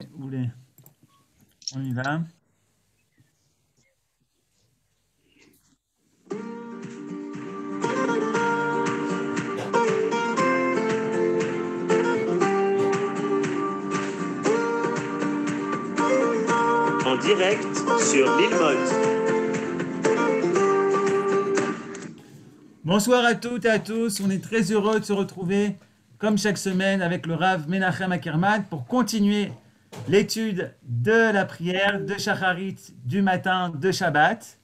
Vous voulez. On y va. En direct sur Lilmod. Bonsoir à toutes et à tous. On est très heureux de se retrouver, comme chaque semaine, avec le Rav Menachem Ackerman pour continuer l'étude de la prière de Shacharit du matin de Shabbat.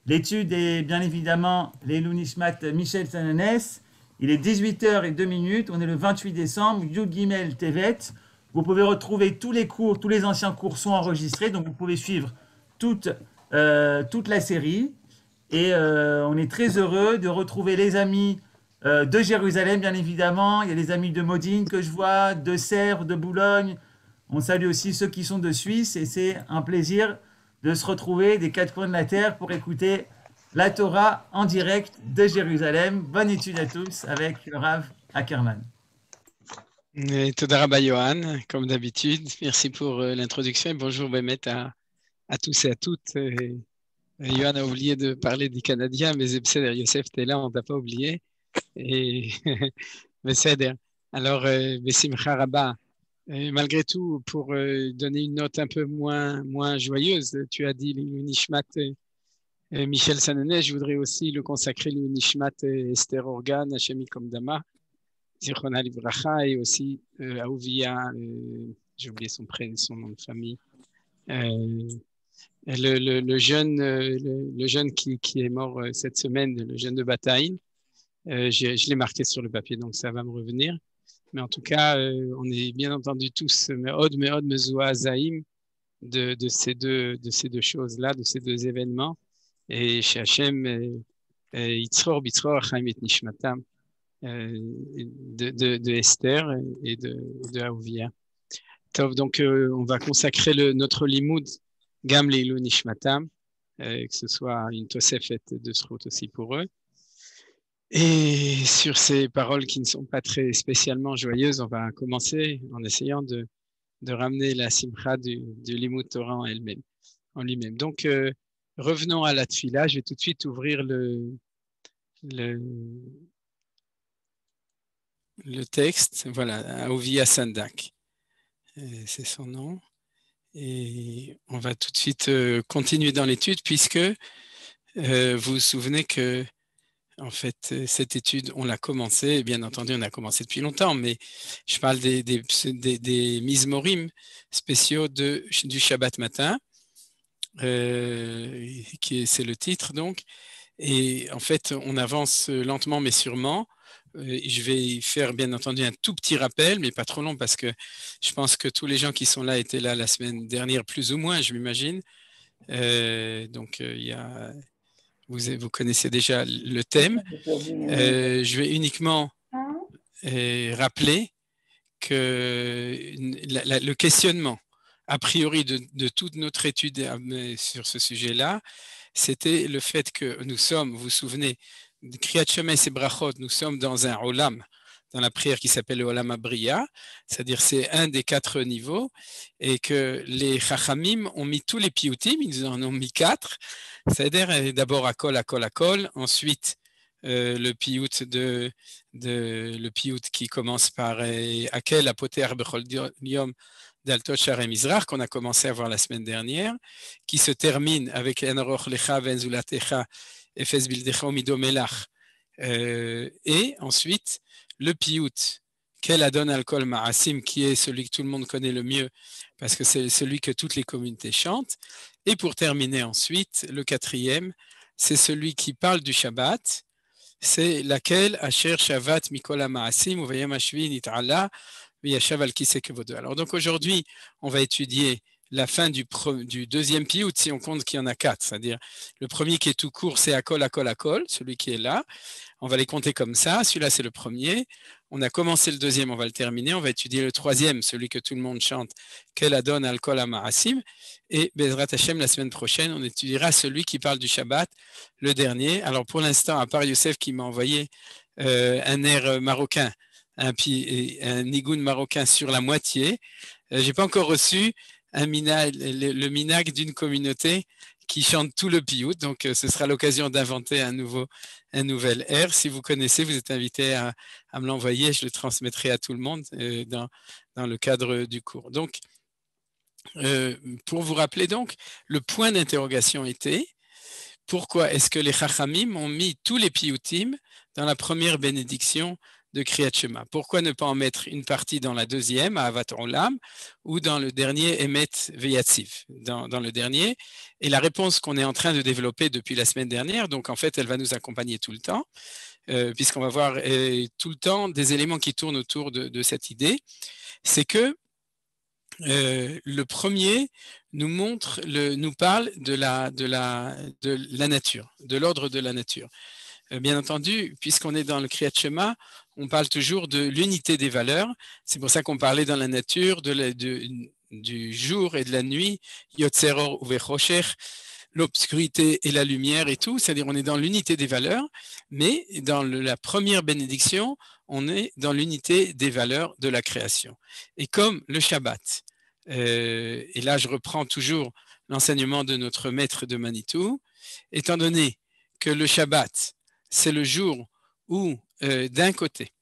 L'étude est bien évidemment l'Eilou Nishmat Michel Sananes. Il est 18h02. On est le 28 décembre, Yud Gimel Tevet. Vous pouvez retrouver tous les cours, tous les anciens cours sont enregistrés, donc vous pouvez suivre toute la série. Et on est très heureux de retrouver les amis de Jérusalem, bien évidemment. Il y a les amis de Modine que je vois, de Sèvres, de Boulogne. On salue aussi ceux qui sont de Suisse et c'est un plaisir de se retrouver des quatre coins de la terre pour écouter la Torah en direct de Jérusalem. Bonne étude à tous avec le Rav Ackerman. Toda Rabba Yohan, comme d'habitude. Merci pour l'introduction et bonjour Bémet à tous et à toutes. Yohan a oublié de parler des Canadiens, mais Zebseder Yosef, tu es là, on ne t'a pas oublié. Et Beseder. Alors, Bessimcha Rabba, malgré tout, pour donner une note un peu moins joyeuse, tu as dit le Nishmat Michel Sananes, je voudrais aussi le consacrer le Nishmat Esther Organ, Hachemi Komdama. Zichrona Livracha et aussi Aouvia, j'ai oublié son nom de famille, le jeune qui est mort cette semaine, le jeune de Bataïn. Je l'ai marqué sur le papier, donc ça va me revenir. Mais en tout cas, on est bien entendu tous Meod Mezoua Zaïm de ces deux choses-là, de ces deux événements. Et chez Hachem, Yitzror Bitzror Chaim et Nishmatam. De Esther et de Aouvia. Donc, on va consacrer notre limoud Gam Leilou Nishmatam, que ce soit une Tosefet de Srout aussi pour eux. Et sur ces paroles qui ne sont pas très spécialement joyeuses, on va commencer en essayant de ramener la simcha du limoud Torah en lui-même. Donc, revenons à la tfila. Je vais tout de suite ouvrir le texte, voilà, Aouvia Sandak, c'est son nom. Et on va tout de suite continuer dans l'étude puisque vous vous souvenez que, en fait, cette étude, on l'a commencé, et bien entendu, on a commencé depuis longtemps, mais je parle des Mizmorim spéciaux du Shabbat matin, c'est le titre donc. Et en fait, on avance lentement mais sûrement. Je vais faire bien entendu un tout petit rappel, mais pas trop long parce que je pense que tous les gens qui sont là étaient là la semaine dernière, plus ou moins, je m'imagine. Donc, vous connaissez déjà le thème. Je vais uniquement rappeler que le questionnement, a priori, de toute notre étude sur ce sujet-là, c'était le fait que nous sommes, vous vous souvenez, Kriyat Shemes et Brachot, nous sommes dans un Olam, dans la prière qui s'appelle le Olam Abriya, c'est-à-dire c'est un des 4 niveaux, et que les Chachamim ont mis tous les piyutim, ils en ont mis 4, c'est-à-dire d'abord Akol, ensuite le piyut le piyut qui commence par Akel, Apoter, Bechol Yom, d'Altot Sharem Mizrach, qu'on a commencé à voir la semaine dernière, qui se termine avec Enoroch Lecha Venzulatecha Efes Bildecha Midomelach. Et ensuite, le piyut, Kel Adon Alkol Ma'asim, qui est celui que tout le monde connaît le mieux, parce que c'est celui que toutes les communautés chantent. Et pour terminer ensuite, le 4e, c'est celui qui parle du Shabbat, c'est laquelle Asher Shavat Mikola Ma'asim, Uvayam Ashvi Nit'ala, Viyashav al Kiseh Kevodo. Alors donc aujourd'hui, on va étudier la fin du 2e piyut, si on compte qu'il y en a 4, c'est-à-dire le premier qui est tout court, c'est Akol, celui qui est là. On va les compter comme ça. Celui-là, c'est le premier. On a commencé le 2e, on va le terminer. On va étudier le 3e, celui que tout le monde chante, Kel Adon Alkol Ma'asim. Et Bezrat Hashem, la semaine prochaine, on étudiera celui qui parle du Shabbat, le dernier. Alors pour l'instant, à part Youssef qui m'a envoyé un air marocain, un nigoun marocain sur la moitié, Je n'ai pas encore reçu le minag d'une communauté qui chante tout le piout. Donc, ce sera l'occasion d'inventer un nouvel air. Si vous connaissez, vous êtes invité à me l'envoyer. Je le transmettrai à tout le monde dans le cadre du cours. Donc, pour vous rappeler donc, le point d'interrogation était pourquoi est-ce que les Chachamim ont mis tous les piyutim dans la première bénédiction de Kriyat Shema? Pourquoi ne pas en mettre une partie dans la deuxième, à Avat Olam, ou dans le dernier, Emet Veyatziv, dans le dernier? Et la réponse qu'on est en train de développer depuis la semaine dernière, donc en fait, elle va nous accompagner tout le temps, puisqu'on va voir tout le temps des éléments qui tournent autour de cette idée, c'est que le premier nous parle de la nature, de l'ordre de la nature. Bien entendu, puisqu'on est dans le Kriyat Shema, on parle toujours de l'unité des valeurs. C'est pour ça qu'on parlait dans la nature du jour et de la nuit, Yotzeror uvechoshech, l'obscurité et la lumière et tout. C'est-à-dire on est dans l'unité des valeurs, mais dans la première bénédiction, on est dans l'unité des valeurs de la création. Et comme le Shabbat, et là je reprends toujours l'enseignement de notre maître de Manitou, étant donné que le Shabbat, c'est le jour où, d'un côté,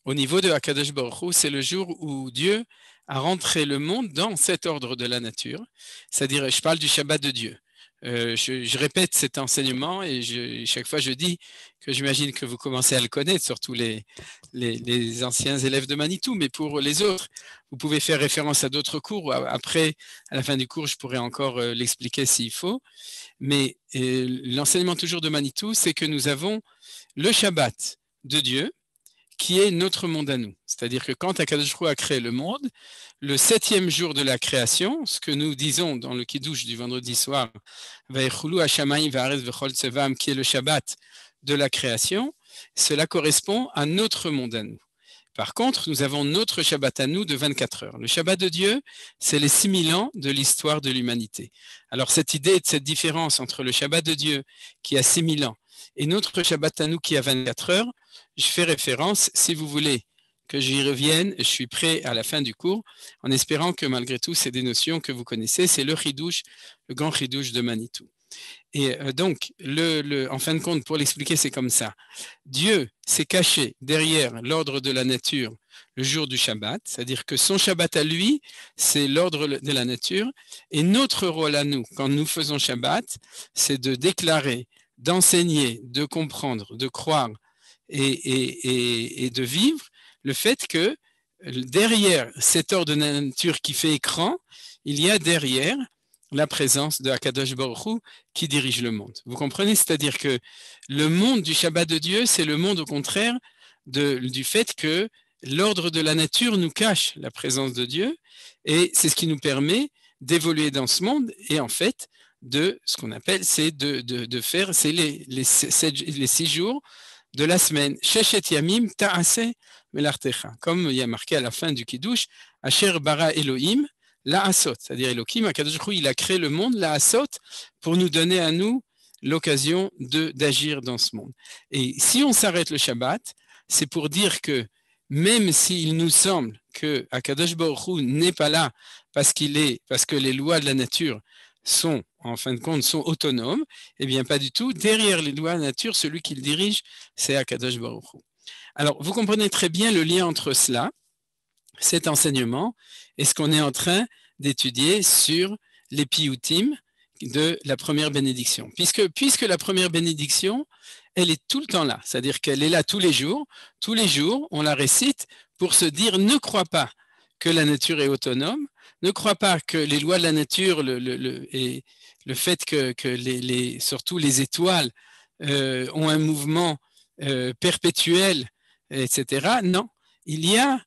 au niveau de Akadosh Baruch Hu, c'est le jour où Dieu a rentré le monde dans cet ordre de la nature, c'est-à-dire je parle du Shabbat de Dieu. Je répète cet enseignement et chaque fois je dis que j'imagine que vous commencez à le connaître, surtout les anciens élèves de Manitou, mais pour les autres, vous pouvez faire référence à d'autres cours. Après, à la fin du cours, je pourrai encore l'expliquer s'il faut. Mais l'enseignement toujours de Manitou, c'est que nous avons le Shabbat de Dieu, qui est notre monde à nous. C'est-à-dire que quand Akadosh Baruch Hu a créé le monde, le 7e jour de la création, ce que nous disons dans le Kiddush du vendredi soir, Vaïchulu Hashamayim Va'aretz V'chol Tsevam, qui est le Shabbat de la création, cela correspond à notre monde à nous. Par contre, nous avons notre Shabbat à nous de 24 heures. Le Shabbat de Dieu, c'est les 6000 ans de l'histoire de l'humanité. Alors cette idée de cette différence entre le Shabbat de Dieu, qui a 6000 ans, et notre Shabbat à nous qui a 24 heures, je fais référence, si vous voulez que j'y revienne, je suis prêt à la fin du cours, en espérant que malgré tout, c'est des notions que vous connaissez, c'est le Chidouche, le grand Chidouche de Manitou. Et donc, en fin de compte, pour l'expliquer, c'est comme ça. Dieu s'est caché derrière l'ordre de la nature le jour du Shabbat, c'est-à-dire que son Shabbat à lui, c'est l'ordre de la nature, et notre rôle à nous, quand nous faisons Shabbat, c'est de déclarer, d'enseigner, de comprendre, de croire et de vivre le fait que derrière cet ordre de la nature qui fait écran, il y a derrière la présence de Akadosh Baruch Hu qui dirige le monde. Vous comprenez? C'est-à-dire que le monde du Shabbat de Dieu, c'est le monde au contraire du fait que l'ordre de la nature nous cache la présence de Dieu et c'est ce qui nous permet d'évoluer dans ce monde et en fait de ce qu'on appelle, c'est de faire c'est les 6 jours de la semaine. Sheshet Yamim Ta'aseh Melartecha. Comme il y a marqué à la fin du Kiddush, Asher Bara Elohim La Asot, c'est-à-dire Elohim, Akadosh Baruch Hu, il a créé le monde, la Asot, pour nous donner à nous l'occasion d'agir dans ce monde. Et si on s'arrête le Shabbat, c'est pour dire que même s'il nous semble que Akadosh Baruch Hu n'est pas là parce que les lois de la nature sont, en fin de compte, sont autonomes, eh bien pas du tout. Derrière les lois de la nature, celui qui le dirige, c'est Akadosh Baruch Hu. Alors, vous comprenez très bien le lien entre cela, cet enseignement, et ce qu'on est en train d'étudier sur les piyutim de la première bénédiction. Puisque la première bénédiction, elle est tout le temps là, c'est-à-dire qu'elle est là tous les jours, on la récite pour se dire ne crois pas que la nature est autonome, ne crois pas que les lois de la nature et le fait que surtout les étoiles ont un mouvement perpétuel, etc. Non, il y a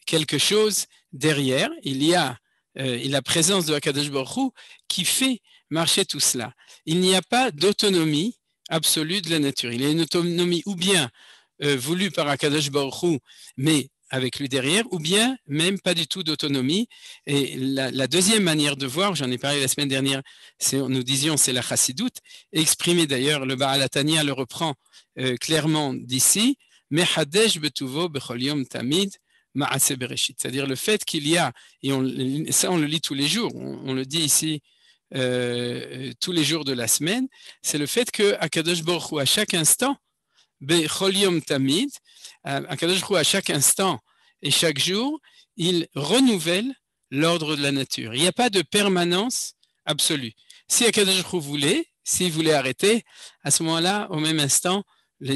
quelque chose derrière, il y a la présence de Akadosh Baruch Hu qui fait marcher tout cela. Il n'y a pas d'autonomie absolue de la nature. Il y a une autonomie ou bien voulue par Akadosh Baruch Hu, mais avec lui derrière, ou bien même pas du tout d'autonomie. Et la deuxième manière de voir, j'en ai parlé la semaine dernière, nous disions c'est la chassidoute, exprimée d'ailleurs, le Baal HaTanya le reprend clairement d'ici, Mechadesh betuvo bechol yom tamid, Ma'aseh Bereshit. C'est-à-dire le fait qu'il y a, et ça on le lit tous les jours, on le dit ici tous les jours de la semaine, c'est le fait que Akadosh Baruch Hu, à chaque instant, Bechol Yom Tamid, Akadosh Baruch Hu, à chaque instant et chaque jour, il renouvelle l'ordre de la nature. Il n'y a pas de permanence absolue. Si Akadosh Baruch Hu voulait, s'il voulait arrêter, à ce moment-là, au même instant,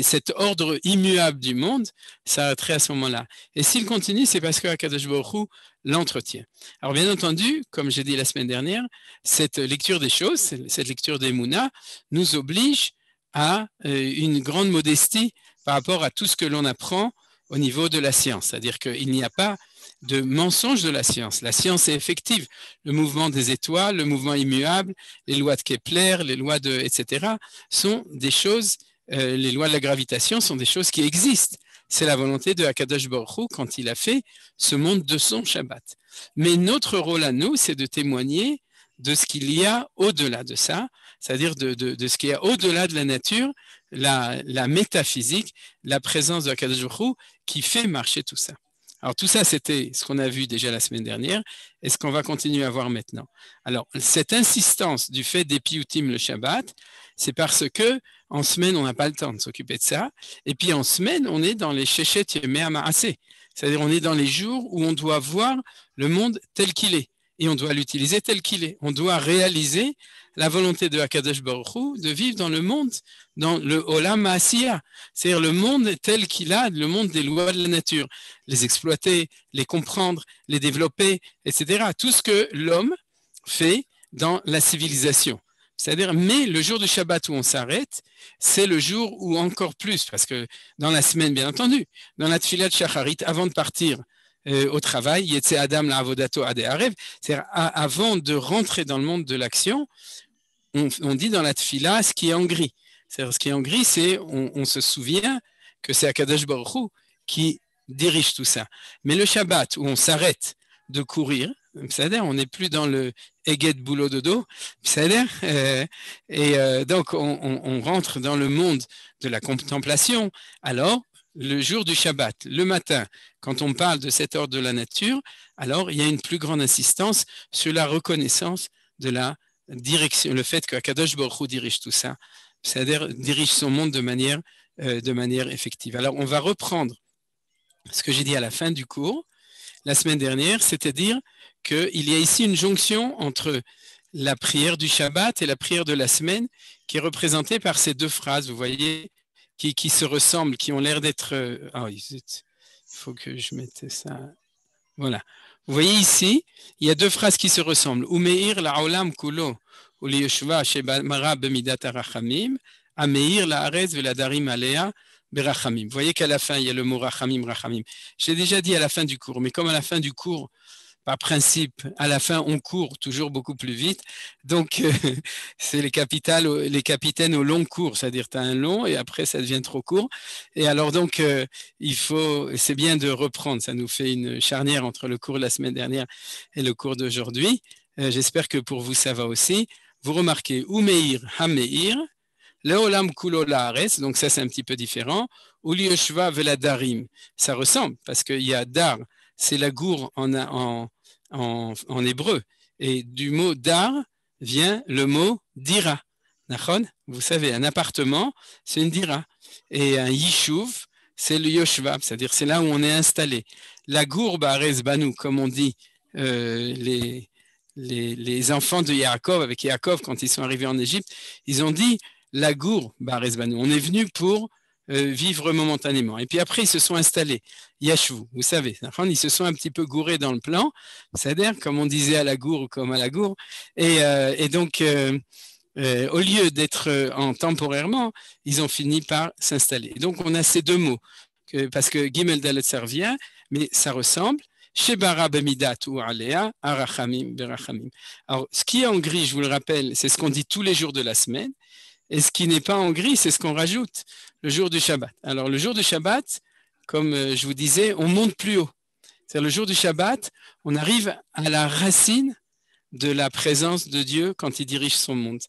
cet ordre immuable du monde s'arrêterait à ce moment-là. Et s'il continue, c'est parce que Akadosh Baruch Hu l'entretient. Alors bien entendu, comme j'ai dit la semaine dernière, cette lecture des choses, cette lecture des Mouna, nous oblige à une grande modestie par rapport à tout ce que l'on apprend au niveau de la science. C'est-à-dire qu'il n'y a pas de mensonge de la science. La science est effective. Le mouvement des étoiles, le mouvement immuable, les lois de Kepler, les lois etc. sont des choses, les lois de la gravitation sont des choses qui existent. C'est la volonté de Akadosh Baruch Hu quand il a fait ce monde de son Shabbat. Mais notre rôle à nous, c'est de témoigner de ce qu'il y a au-delà de ça, c'est-à-dire de ce qu'il y a au-delà de la nature, la métaphysique, la présence de Akadosh Baruch Hu qui fait marcher tout ça. Alors tout ça, c'était ce qu'on a vu déjà la semaine dernière et ce qu'on va continuer à voir maintenant. Alors cette insistance du fait des piyutim le Shabbat, c'est parce que en semaine, on n'a pas le temps de s'occuper de ça. Et puis en semaine, on est dans les shechet yemei ha'maaseh. C'est-à-dire on est dans les jours où on doit voir le monde tel qu'il est. Et on doit l'utiliser tel qu'il est. On doit réaliser la volonté de Akadosh Baruch Hu de vivre dans le monde, dans le Olam Ha'asiyah, c'est-à-dire le monde tel qu'il a, le monde des lois de la nature. Les exploiter, les comprendre, les développer, etc. Tout ce que l'homme fait dans la civilisation. C'est-à-dire, mais le jour du Shabbat où on s'arrête, c'est le jour où encore plus, parce que dans la semaine, bien entendu, dans la Tfilat Shacharit, avant de partir au travail, Yetze Adam la Avodato Ade Arev, c'est-à-dire avant de rentrer dans le monde de l'action, on dit dans la Tfila ce qui est en gris. C'est-à-dire, ce qui est en gris, c'est on se souvient que c'est Akadosh Baruch Hu qui dirige tout ça. Mais le Shabbat où on s'arrête de courir, c'est-à-dire on n'est plus dans le Eged boulot dodo, c'est-à-dire donc on rentre dans le monde de la contemplation. Alors le jour du Shabbat, le matin, quand on parle de cet ordre de la nature, alors il y a une plus grande insistance sur la reconnaissance de la direction, le fait qu'Akadosh Baruch Hu dirige tout ça, c'est-à-dire dirige son monde de manière effective. Alors on va reprendre ce que j'ai dit à la fin du cours la semaine dernière, c'est-à-dire qu'il y a ici une jonction entre la prière du Shabbat et la prière de la semaine qui est représentée par ces deux phrases, vous voyez, qui se ressemblent, qui ont l'air d'être... il faut que je mette ça... Voilà. Vous voyez ici, il y a deux phrases qui se ressemblent. Umeir la'olam kulo u'liyoshva shebamara b'midat harachamim, ameir la'arez ve'ladarim alea berachamim. Vous voyez qu'à la fin, il y a le mot rachamim, rachamim. J'ai déjà dit à la fin du cours, mais comme à la fin du cours, par principe, à la fin, on court toujours beaucoup plus vite. Donc, c'est les capitaines au long cours, c'est-à-dire tu as un long et après, ça devient trop court. Et alors, donc, c'est bien de reprendre. Ça nous fait une charnière entre le cours de la semaine dernière et le cours d'aujourd'hui. J'espère que pour vous, ça va aussi. Vous remarquez, Umeir, Hameir, Leolam Kulo Laaretz, donc ça, c'est un petit peu différent. Ulioshva Veladarim, ça ressemble parce qu'il y a Dar, c'est la gour en hébreu. Et du mot dar vient le mot dira. Vous savez, un appartement, c'est une dira. Et un yishuv, c'est le yoshva, c'est-à-dire c'est là où on est installé. La gour ba'arez banu, comme on dit les enfants de Yaakov, avec Yaakov, quand ils sont arrivés en Égypte, ils ont dit la gour ba'arez banu. On est venu pour vivre momentanément. Et puis après, ils se sont installés. Yashvu, vous savez, ils se sont un petit peu gourés dans le plan, c'est-à-dire, comme on disait à la gour, comme à la gour. Et donc, au lieu d'être temporairement, ils ont fini par s'installer. Donc, on a ces deux mots, parce que Gimel Dalet ça revient, mais ça ressemble. Shebara bemidat ou alea, arachamim berachamim. Alors, ce qui est en gris, je vous le rappelle, c'est ce qu'on dit tous les jours de la semaine. Et ce qui n'est pas en gris, c'est ce qu'on rajoute le jour du Shabbat. Alors, le jour du Shabbat, comme je vous disais, on monte plus haut. C'est-à-dire, le jour du Shabbat, on arrive à la racine de la présence de Dieu quand il dirige son monde.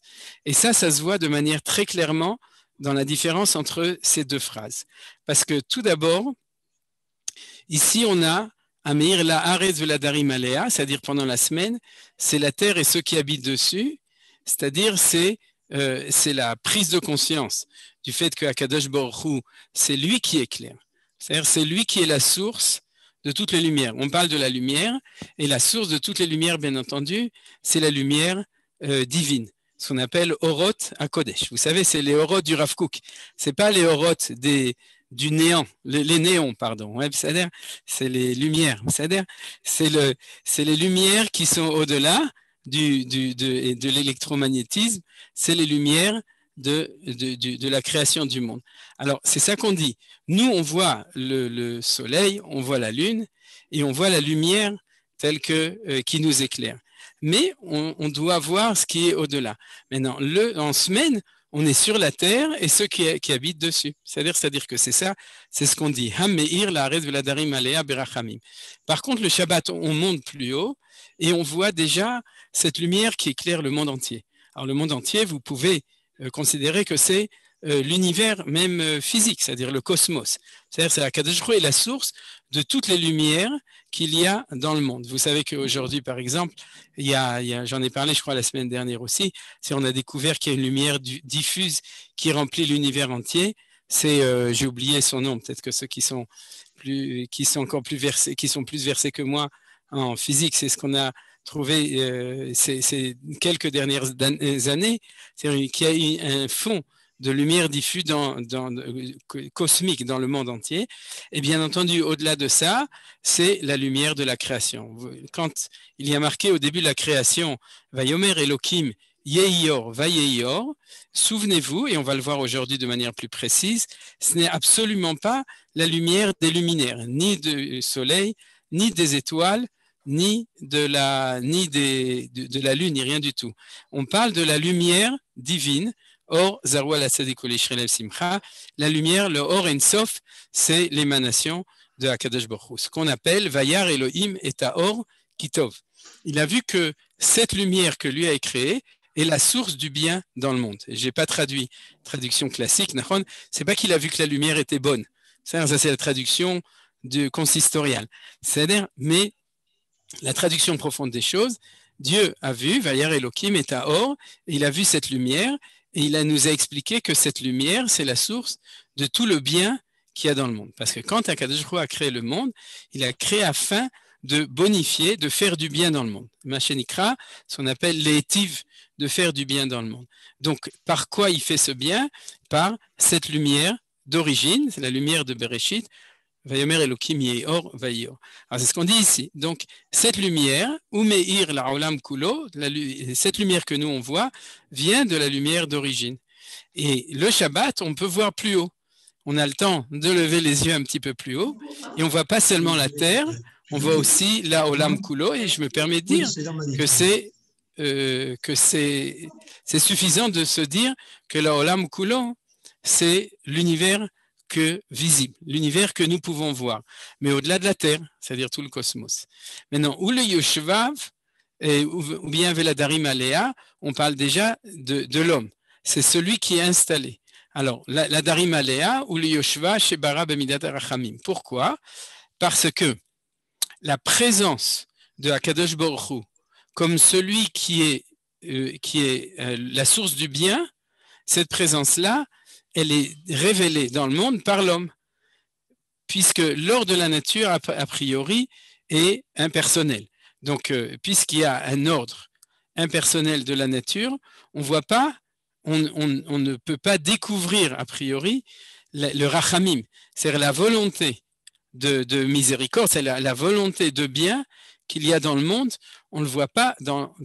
Et ça se voit de manière très clairement dans la différence entre ces deux phrases. Parce que tout d'abord, ici, on a Ameir la Haaretz veladarim alea, c'est-à-dire pendant la semaine, c'est la terre et ceux qui habitent dessus, c'est-à-dire c'est la prise de conscience du fait que Akadosh Baruch Hu, c'est lui qui éclaire. C'est-à-dire c'est lui qui est la source de toutes les lumières. On parle de la lumière, et la source de toutes les lumières, bien entendu, c'est la lumière divine, ce qu'on appelle Oroth HaKodesh. Vous savez, c'est les Oroth du Rav Kook. C'est pas les Oroth du néant, les néons, pardon. Ouais, c'est-à-dire, c'est les lumières. C'est-à-dire, c'est les lumières qui sont au-delà de l'électromagnétisme. C'est les lumières de la création du monde. Alors, c'est ça qu'on dit. Nous, on voit le soleil, on voit la lune, et on voit la lumière telle qui nous éclaire. Mais on doit voir ce qui est au-delà. Maintenant, en semaine, on est sur la terre et ceux qui habitent dessus. C'est-à-dire que c'est ça, c'est ce qu'on dit. Ham meir la haaretz veladarim alea berachamim. Par contre, le Shabbat, on monte plus haut et on voit déjà cette lumière qui éclaire le monde entier. Alors, le monde entier, vous pouvez considérer que c'est l'univers même physique, c'est-à-dire le cosmos. C'est-à-dire c'est Akadosh Baruch Hu est la source de toutes les lumières qu'il y a dans le monde. Vous savez qu'aujourd'hui, par exemple, j'en ai parlé, je crois, la semaine dernière aussi, on a découvert qu'il y a une lumière diffuse qui remplit l'univers entier. J'ai oublié son nom, peut-être que ceux qui sont encore plus versés, qui sont plus versés que moi en physique, c'est ce qu'on a trouvé ces quelques dernières années, c'est-à-dire qu'il y a un fond de lumière diffuse cosmique dans le monde entier. Et bien entendu, au-delà de ça, c'est la lumière de la création. Quand il y a marqué au début de la création, Vayomer Elohim Yehior Vayehior, souvenez-vous, et on va le voir aujourd'hui de manière plus précise, ce n'est absolument pas la lumière des luminaires, ni du soleil, ni des étoiles, ni de la lune, ni rien du tout. On parle de la lumière divine. Or, Zarwa la Tzaddik U'Leishrelev Simcha, la lumière, le Or En Sof, c'est l'émanation de Akadosh Baruch Hu. Ce qu'on appelle Vayar Elohim et Or Kitov. Il a vu que cette lumière que lui a créée est la source du bien dans le monde. Je n'ai pas traduit traduction classique, Nahon. C'est pas qu'il a vu que la lumière était bonne. Ça c'est la traduction consistoriale. C'est-à-dire, mais la traduction profonde des choses, Dieu a vu Vayar Elohim et Or, il a vu cette lumière. Et il nous a expliqué que cette lumière, c'est la source de tout le bien qu'il y a dans le monde. Parce que quand Akadosh Baruch Hu a créé le monde, il a créé afin de bonifier, de faire du bien dans le monde. Machenikra, ce qu'on appelle l'étive, de faire du bien dans le monde. Donc, par quoi il fait ce bien? Par cette lumière d'origine, c'est la lumière de Bereshit, Vayomer Elohim Yehior Vayehior. Alors, c'est ce qu'on dit ici. Donc, cette lumière, Umeir La'olam Kulo, cette lumière que nous on voit, vient de la lumière d'origine. Et le Shabbat, on peut voir plus haut. On a le temps de lever les yeux un petit peu plus haut. Et on ne voit pas seulement la terre, on voit aussi La'olam Kulo. Et je me permets de dire que c'est suffisant de se dire que La'olam Kulo, c'est l'univers visible, l'univers que nous pouvons voir, mais au-delà de la Terre, c'est-à-dire tout le cosmos. Maintenant, ou le Yoshvav, ou bien Veladarim Alea, on parle déjà de l'homme. C'est celui qui est installé. Alors, la Darim Alea, ou le Yoshva, Shebara Bemidat Arachamim. Pourquoi? Parce que la présence de Akadosh Baruch Hu, comme celui qui est la source du bien, cette présence-là, elle est révélée dans le monde par l'homme, puisque l'ordre de la nature, a priori, est impersonnel. Donc, puisqu'il y a un ordre impersonnel de la nature, on ne peut pas découvrir, a priori, le rachamim, c'est-à-dire la volonté de miséricorde, c'est la volonté de bien qu'il y a dans le monde, on ne le voit pas dans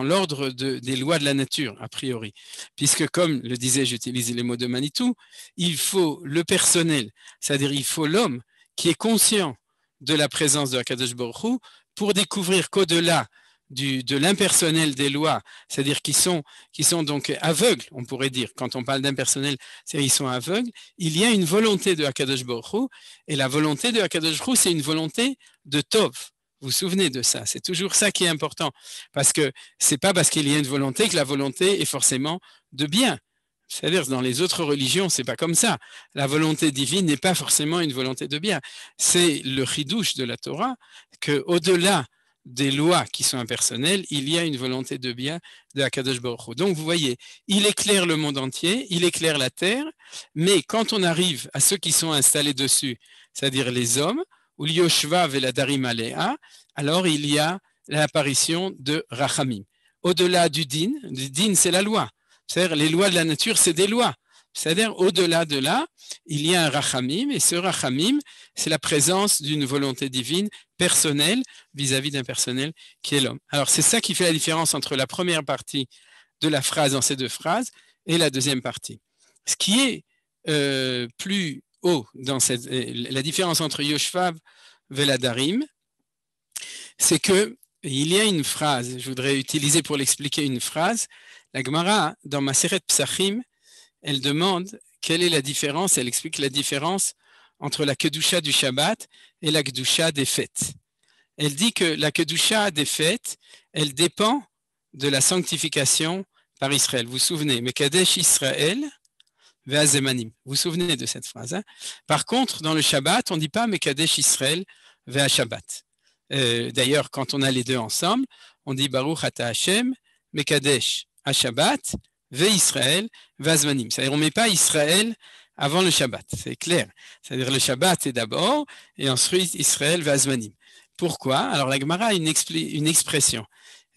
l'ordre des lois de la nature, a priori. Puisque, comme le disais, j'utilise les mots de Manitou, il faut le personnel, c'est-à-dire il faut l'homme qui est conscient de la présence de Akadosh Baruch Hu pour découvrir qu'au-delà de l'impersonnel des lois, c'est-à-dire qui sont donc aveugles, on pourrait dire, quand on parle d'impersonnel, c'est-à-dire ils sont aveugles, il y a une volonté de Akadosh Baruch Hu, et la volonté de Akadosh Baruch Hu, c'est une volonté de Tov. Vous vous souvenez de ça, c'est toujours ça qui est important, parce que c'est pas parce qu'il y a une volonté que la volonté est forcément de bien. C'est-à-dire dans les autres religions, c'est pas comme ça. La volonté divine n'est pas forcément une volonté de bien. C'est le chidouche de la Torah qu'au-delà des lois qui sont impersonnelles, il y a une volonté de bien de Akadosh Baruch Hu. Donc vous voyez, il éclaire le monde entier, il éclaire la terre, mais quand on arrive à ceux qui sont installés dessus, c'est-à-dire les hommes, ou l'Yoshva Veladarim Alea, alors il y a l'apparition de Rachamim. Au-delà du din c'est la loi. C'est-à-dire les lois de la nature, c'est des lois. C'est-à-dire au-delà de là, il y a un Rachamim, et ce Rachamim, c'est la présence d'une volonté divine personnelle vis-à-vis d'un personnel qui est l'homme. Alors c'est ça qui fait la différence entre la première partie de la phrase dans ces deux phrases et la deuxième partie. Ce qui est plus haut dans la différence entre Yoshvav Veladarim, c'est que il y a une phrase, je voudrais utiliser pour l'expliquer une phrase. La Gemara, dans Maseret Psachim, elle demande quelle est la différence, elle explique la différence entre la Kedusha du Shabbat et la Kedusha des fêtes. Elle dit que la Kedusha des fêtes, elle dépend de la sanctification par Israël. Vous vous souvenez, Mekadesh Israël ve'azemanim. Vous vous souvenez de cette phrase. Hein? Par contre, dans le Shabbat, on ne dit pas Mekadesh Israël ve'ashabbat. D'ailleurs, quand on a les deux ensemble, on dit Baruch Ata Hashem, Mekadesh Shabbat, Ve-Israël, Vazmanim. C'est-à-dire, on ne met pas Israël avant le Shabbat, c'est clair. C'est-à-dire, le Shabbat est d'abord, et ensuite Israël, Vazmanim. Pourquoi? Alors, la Gemara a une expression.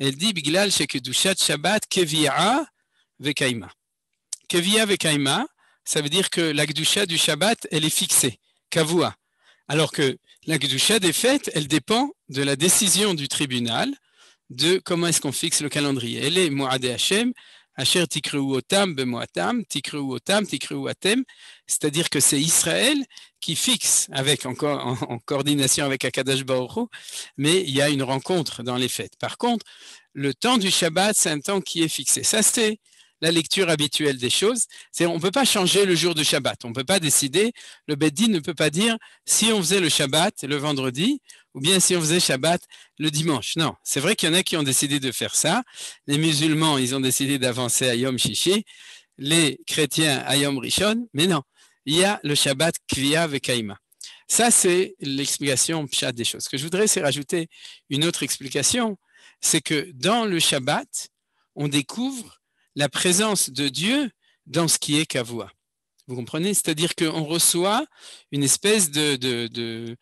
Elle dit, Biglal shekedushat Shabbat, Kevi'a Vekaima. Kevi'a Vekaima, ça veut dire que la Kedusha du Shabbat, elle est fixée, Kavua. Alors que la Kedusha des fêtes, elle dépend de la décision du tribunal de comment est-ce qu'on fixe le calendrier. Elle est Mo'adeh Hashem, Asher Tikreu Otam Bemoatam, Tikreu Otam, Tikreu Atem, c'est-à-dire que c'est Israël qui fixe, avec encore en coordination avec Akadosh Baruch Hu, mais il y a une rencontre dans les fêtes. Par contre, le temps du Shabbat, c'est un temps qui est fixé. Ça, c'est la lecture habituelle des choses. On ne peut pas changer le jour du Shabbat. On ne peut pas décider, le Beit Din ne peut pas dire si on faisait le Shabbat le vendredi ou bien si on faisait Shabbat le dimanche. Non, c'est vrai qu'il y en a qui ont décidé de faire ça. Les musulmans, ils ont décidé d'avancer à Yom Shishi, les chrétiens à Yom Rishon, mais non, il y a le Shabbat Kviya Vekaima. Ça, c'est l'explication pshat des choses. Ce que je voudrais, c'est rajouter une autre explication, c'est que dans le Shabbat, on découvre la présence de Dieu dans ce qui est Kavua. Vous comprenez? C'est-à-dire qu'on reçoit une espèce de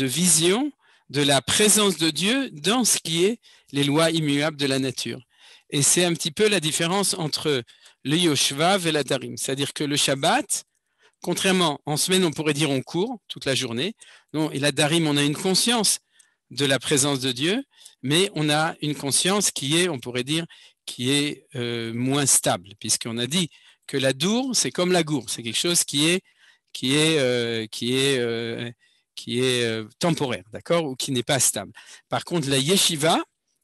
vision de la présence de Dieu dans ce qui est les lois immuables de la nature. Et c'est un petit peu la différence entre le Yoshvav et la Darim. C'est-à-dire que le Shabbat, contrairement, en semaine, on pourrait dire on court toute la journée. Non, et la Darim, on a une conscience de la présence de Dieu, mais on a une conscience qui est, on pourrait dire, qui est moins stable, puisqu'on a dit que la dour, c'est comme la gour, c'est quelque chose qui est temporaire, d'accord, ou qui n'est pas stable. Par contre, la yeshiva,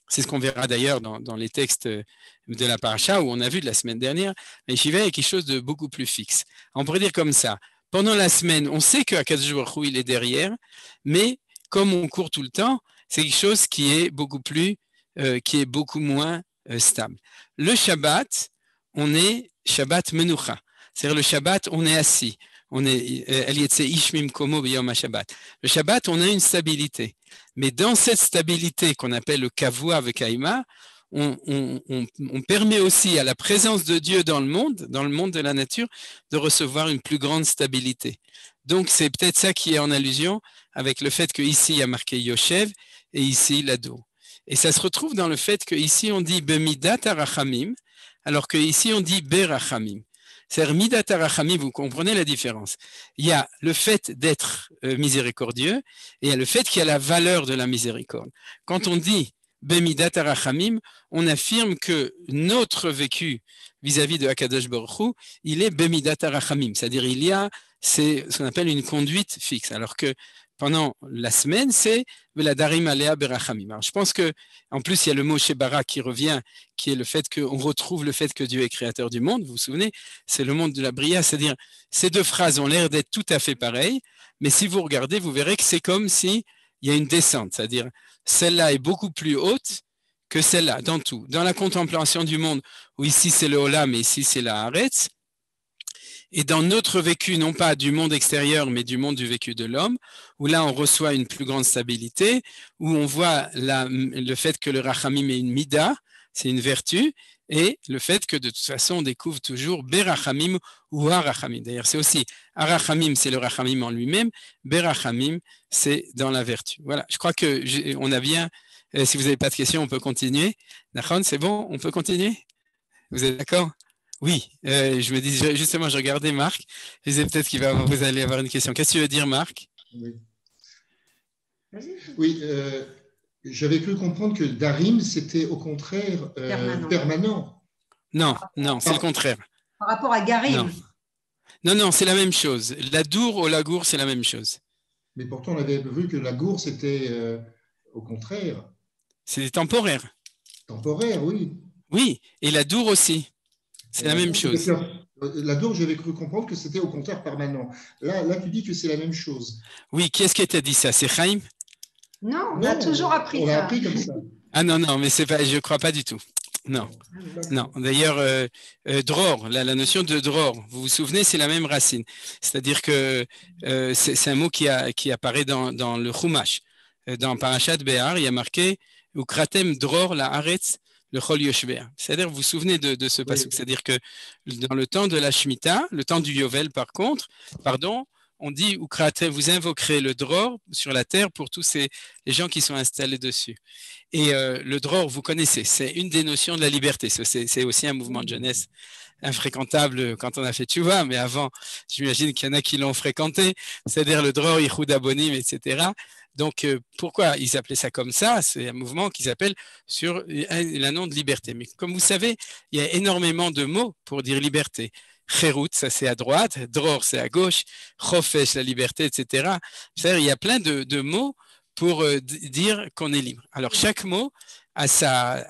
c'est ce qu'on verra d'ailleurs dans les textes de la paracha où on a vu de la semaine dernière, la yeshiva est quelque chose de beaucoup plus fixe. On pourrait dire comme ça, pendant la semaine, on sait qu'Akadosh Baruch Hu, il est derrière, mais comme on court tout le temps, c'est quelque chose qui est beaucoup moins stable. Le Shabbat, on est Shabbat Menucha. C'est-à-dire le Shabbat, on est assis. On est le Shabbat, on a une stabilité. Mais dans cette stabilité qu'on appelle le Kavua avec Aïma, on permet aussi à la présence de Dieu dans le monde de la nature, de recevoir une plus grande stabilité. Donc c'est peut-être ça qui est en allusion avec le fait qu'ici il y a marqué Yoshev et ici l'ado. Et ça se retrouve dans le fait qu'ici on dit Bemidat Arachamim, alors qu'ici on dit Berachamim. C'est-à-dire Midat Arachamim, vous comprenez la différence. Il y a le fait d'être miséricordieux et il y a le fait qu'il y a la valeur de la miséricorde. Quand on dit Bemidat Arachamim, on affirme que notre vécu vis-à-vis de Akadosh Baruch Hu, il est Bemidat Arachamim, c'est-à-dire il y a ce qu'on appelle une conduite fixe, alors que pendant la semaine, c'est Veladarim Alea Berachamim. Alors je pense que, en plus, il y a le mot Shebara qui revient, qui est le fait qu'on retrouve le fait que Dieu est créateur du monde. Vous vous souvenez, c'est le monde de la Bria, c'est-à-dire ces deux phrases ont l'air d'être tout à fait pareilles, mais si vous regardez, vous verrez que c'est comme si il y a une descente, c'est-à-dire celle-là est beaucoup plus haute que celle-là, dans tout. Dans la contemplation du monde, où ici c'est le Olam et ici c'est la Haaretz, Et dans notre vécu, non pas du monde extérieur, mais du monde du vécu de l'homme, où là, on reçoit une plus grande stabilité, où on voit le fait que le rachamim est une mida, c'est une vertu, et le fait que de toute façon, on découvre toujours berachamim ou harachamim. D'ailleurs, c'est aussi harachamim, c'est le rachamim en lui-même, berachamim, c'est dans la vertu. Voilà, je crois que on a bien, si vous n'avez pas de questions, on peut continuer. Nachon, c'est bon, on peut continuer? Vous êtes d'accord? Oui, je me dis, justement, je regardais Marc, je disais peut-être vous allez avoir une question. Qu'est-ce que tu veux dire, Marc? Oui, j'avais cru comprendre que Darim, c'était au contraire permanent. Non, c'est le contraire. Par rapport à Garim. Non, c'est la même chose. La dour ou la gour, c'est la même chose. Mais pourtant, on avait vu que la gour, c'était au contraire. C'est temporaire. Temporaire, oui. Oui, et la dour aussi. C'est la même chose. La dour, j'avais cru comprendre que c'était au contraire permanent. Là, tu dis que c'est la même chose. Oui, qui est-ce qui t'a dit ça? C'est Chaim? Non, on a toujours appris ça. On l'a appris comme ça. Ah non, mais c'est pas, je ne crois pas du tout. Non. D'ailleurs, dror, la notion de dror, vous vous souvenez, c'est la même racine. C'est-à-dire que c'est un mot qui apparaît dans le Chumash. Dans Parashat Behar, il y a marqué « Ukratem dror la haaretz » le Chol Yoshver. C'est-à-dire, vous vous souvenez de ce passage. C'est-à-dire que dans le temps de la Shemitah, le temps du Yovel, on dit vous invoquerez le dror sur la terre pour tous les gens qui sont installés dessus. Et le dror, vous connaissez, c'est une des notions de la liberté. C'est aussi un mouvement de jeunesse infréquentable quand on a fait tchouva, mais avant, j'imagine qu'il y en a qui l'ont fréquenté, c'est-à-dire le dror, Yichud Abonim, etc. Donc, pourquoi ils appelaient ça comme ça? C'est un mouvement qu'ils appellent sur le nom de liberté. Mais comme vous savez, il y a énormément de mots pour dire liberté. Cherut, ça c'est à droite, dror c'est à gauche, chofesh, la liberté, etc. C'est-à-dire, il y a plein de mots pour dire qu'on est libre. Alors, chaque mot a sa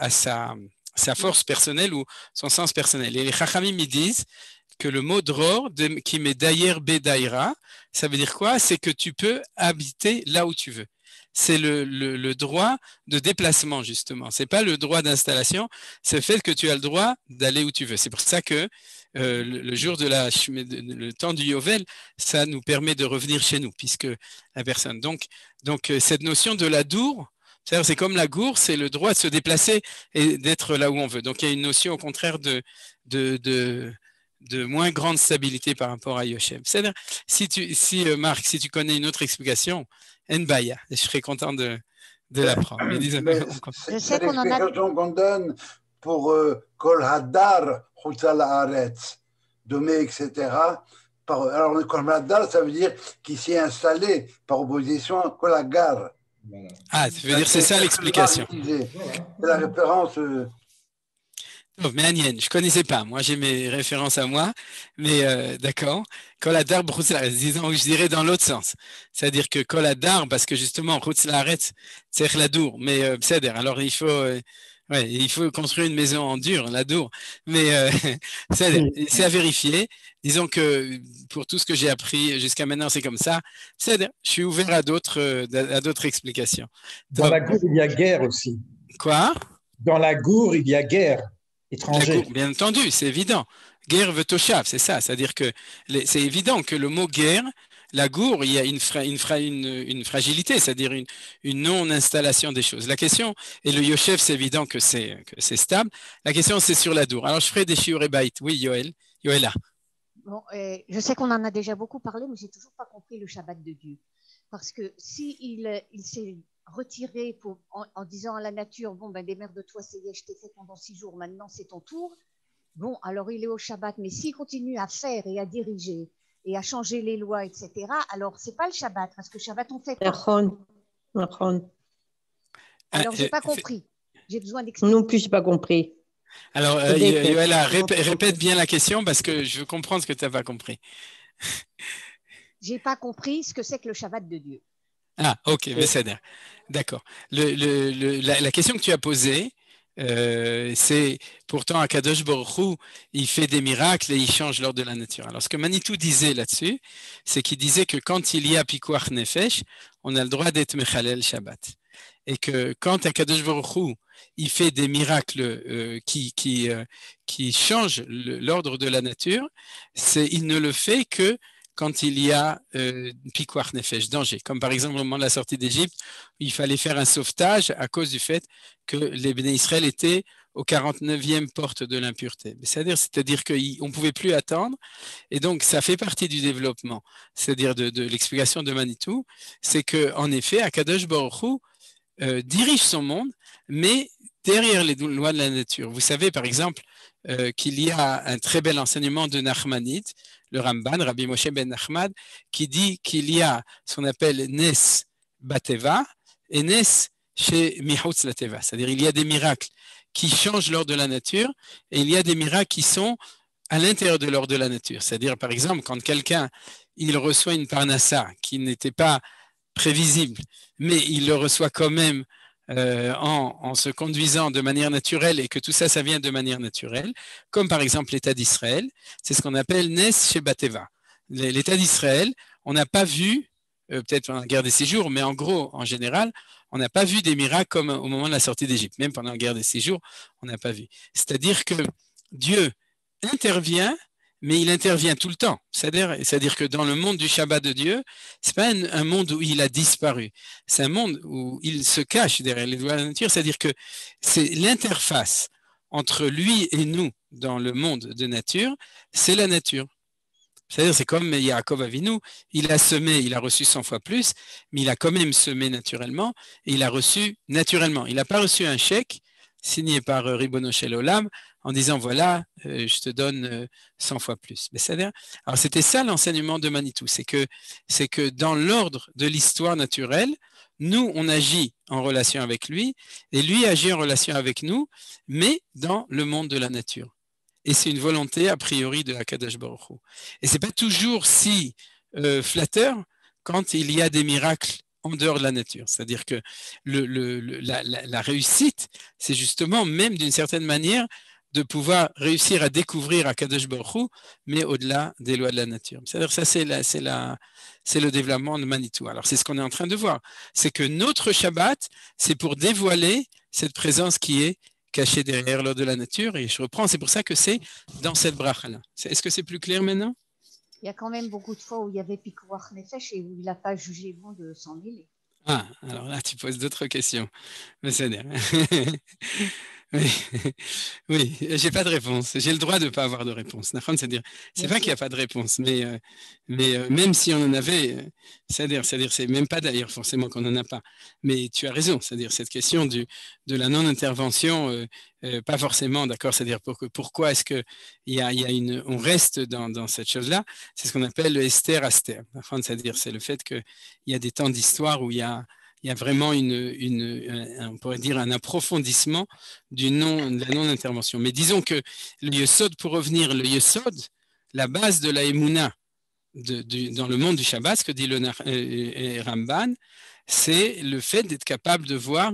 force personnelle ou son sens personnel. Et les chachamim, ils disent que le mot dror, qui met d'ailleurs bedaïra, ça veut dire quoi? C'est que tu peux habiter là où tu veux. C'est le droit de déplacement, justement. Ce n'est pas le droit d'installation, c'est le fait que tu as le droit d'aller où tu veux. C'est pour ça que le jour le temps du Yovel, ça nous permet de revenir chez nous, puisque la personne. Donc cette notion de la dour, c'est comme la gour, c'est le droit de se déplacer et d'être là où on veut. Donc il y a une notion au contraire de moins grande stabilité par rapport à Yoshem. C'est-à-dire, Marc, si tu connais une autre explication, Nbaya, je serais content de l'apprendre. C'est l'explication qu'on donne pour Kol Hadar, Chutzal Haaretz, Domé, etc. Alors, Kol Hadar, ça veut dire qu'il s'y est installé par opposition à Kol Hagar. Ah, ça veut dire c'est ça l'explication. C'est la référence. Mais Anienne, je ne connaissais pas. Moi, j'ai mes références à moi, mais d'accord. Kol Hadar, disons, je dirais dans l'autre sens. C'est-à-dire que Kol Hadar, parce que justement, Chutz Laaretz, c'est la dour. Mais c'est-à-dire, alors il faut construire une maison en dur, la dour. Mais c'est à vérifier. Disons que pour tout ce que j'ai appris jusqu'à maintenant, c'est comme ça. C'est-à-dire, je suis ouvert à d'autres explications. Dans la gour, il y a guerre aussi. Quoi? Dans la gour, il y a guerre. Étranger. Bien entendu, c'est évident. Guerre veut toshav, c'est ça. C'est-à-dire que c'est évident que le mot guerre, la gour, il y a une fragilité, c'est-à-dire une non-installation des choses. La question, et le Yoshev, c'est évident que c'est stable. La question, c'est sur la dour. Alors, je ferai des shiurei bayit. Oui, Yoëlla. Bon, je sais qu'on en a déjà beaucoup parlé, mais j'ai toujours pas compris le Shabbat de Dieu. Parce que s'il s'est retiré en disant à la nature, bon, ben, démerde-toi, c'est je t'ai fait pendant 6 jours, maintenant c'est ton tour. Bon, alors il est au Shabbat, mais s'il continue à faire et à diriger et à changer les lois, etc., alors c'est pas le Shabbat, parce que Shabbat on fait quoi? Alors j'ai pas compris. J'ai besoin d'expliquer. Non plus, j'ai pas compris. Alors, Yoëlla, répète bien la question parce que je veux comprendre ce que tu n'as pas compris. J'ai pas compris ce que c'est que le Shabbat de Dieu. Ah, ok, mais c'est d'accord. La question que tu as posée, c'est pourtant Akadosh Baruch Hu, il fait des miracles et il change l'ordre de la nature. Alors, ce que Manitou disait là-dessus, c'est qu'il disait que quand il y a Pikuach Nefesh, on a le droit d'être Mechalel Shabbat. et que quand Akadosh Baruch Hu, il fait des miracles qui changent l'ordre de la nature, il ne le fait que quand il y a Pikuach Nefesh, danger. Comme par exemple au moment de la sortie d'Égypte, il fallait faire un sauvetage à cause du fait que les Béné Israël étaient aux 49e porte de l'impureté. C'est-à-dire qu'on ne pouvait plus attendre. Et donc, ça fait partie du développement, c'est-à-dire de l'explication de Manitou, c'est qu'en effet, Akadosh Baruch Hu dirige son monde, mais derrière les lois de la nature. Vous savez, par exemple, qu'il y a un très bel enseignement de Nachmanide, le Ramban, Rabbi Moshe ben Nachman, qui dit qu'il y a ce qu'on appelle Nes Bateva et Nes chez Mihutz Lateva. C'est-à-dire il y a des miracles qui changent l'ordre de la nature et il y a des miracles qui sont à l'intérieur de l'ordre de la nature. C'est-à-dire, par exemple, quand quelqu'un il reçoit une parnassa qui n'était pas prévisible, mais il le reçoit quand même en se conduisant de manière naturelle et que tout ça, ça vient de manière naturelle, comme par exemple l'État d'Israël, c'est ce qu'on appelle Nes chez Bateva. L'État d'Israël, on n'a pas vu, peut-être pendant la guerre des séjours, mais en gros, en général, on n'a pas vu des miracles comme au moment de la sortie d'Égypte. Même pendant la guerre des séjours, on n'a pas vu. C'est-à-dire que Dieu intervient, mais il intervient tout le temps. C'est-à-dire que dans le monde du Shabbat de Dieu, ce n'est pas un monde où il a disparu. C'est un monde où il se cache derrière les lois de la nature. C'est-à-dire que c'est l'interface entre lui et nous dans le monde de nature, c'est la nature. C'est-à-dire, c'est comme Yaakov Avinu, il a semé, il a reçu 100 fois plus, mais il a quand même semé naturellement, et il a reçu naturellement. Il n'a pas reçu un chèque signé par Ribono Shel Olam en disant voilà, je te donne 100 fois plus. Alors c'était ça l'enseignement de Manitou, c'est que dans l'ordre de l'histoire naturelle, nous on agit en relation avec lui et lui agit en relation avec nous, mais dans le monde de la nature. Et c'est une volonté a priori de Akadosh Baruch Hu. Et c'est pas toujours si flatteur quand il y a des miracles en dehors de la nature. C'est-à-dire que la réussite, c'est justement même d'une certaine manière de pouvoir réussir à découvrir Akadosh Baruch Hu, mais au-delà des lois de la nature. C'est-à-dire ça, c'est le développement de Manitou. Alors c'est ce qu'on est en train de voir. C'est que notre Shabbat, c'est pour dévoiler cette présence qui est cachée derrière l'ordre de la nature. Et je reprends, c'est pour ça que c'est dans cette bracha-là. Est-ce que c'est plus clair maintenant? Il y a quand même beaucoup de fois où il y avait Pikuach Nefesh et où il n'a pas jugé bon de s'en mêler. Ah, alors là, tu poses d'autres questions. Mais c'est bien. Oui, oui, j'ai pas de réponse. J'ai le droit de ne pas avoir de réponse. C'est-à-dire, c'est pas qu'il n'y a pas de réponse, mais même si on en avait, c'est-à-dire, c'est même pas d'ailleurs forcément qu'on n'en a pas. Mais tu as raison, c'est-à-dire cette question de la non-intervention, pas forcément, d'accord, c'est-à-dire pourquoi est-ce que on reste dans cette chose-là, c'est ce qu'on appelle le Esther Aster. C'est-à-dire, c'est le fait qu'il y a des temps d'histoire où il y a vraiment on pourrait dire un approfondissement de la non-intervention. Mais disons que le Yesod, pour revenir, le Yesod, la base de la Emouna dans le monde du Shabbat, ce que dit le Ramban, c'est le fait d'être capable de voir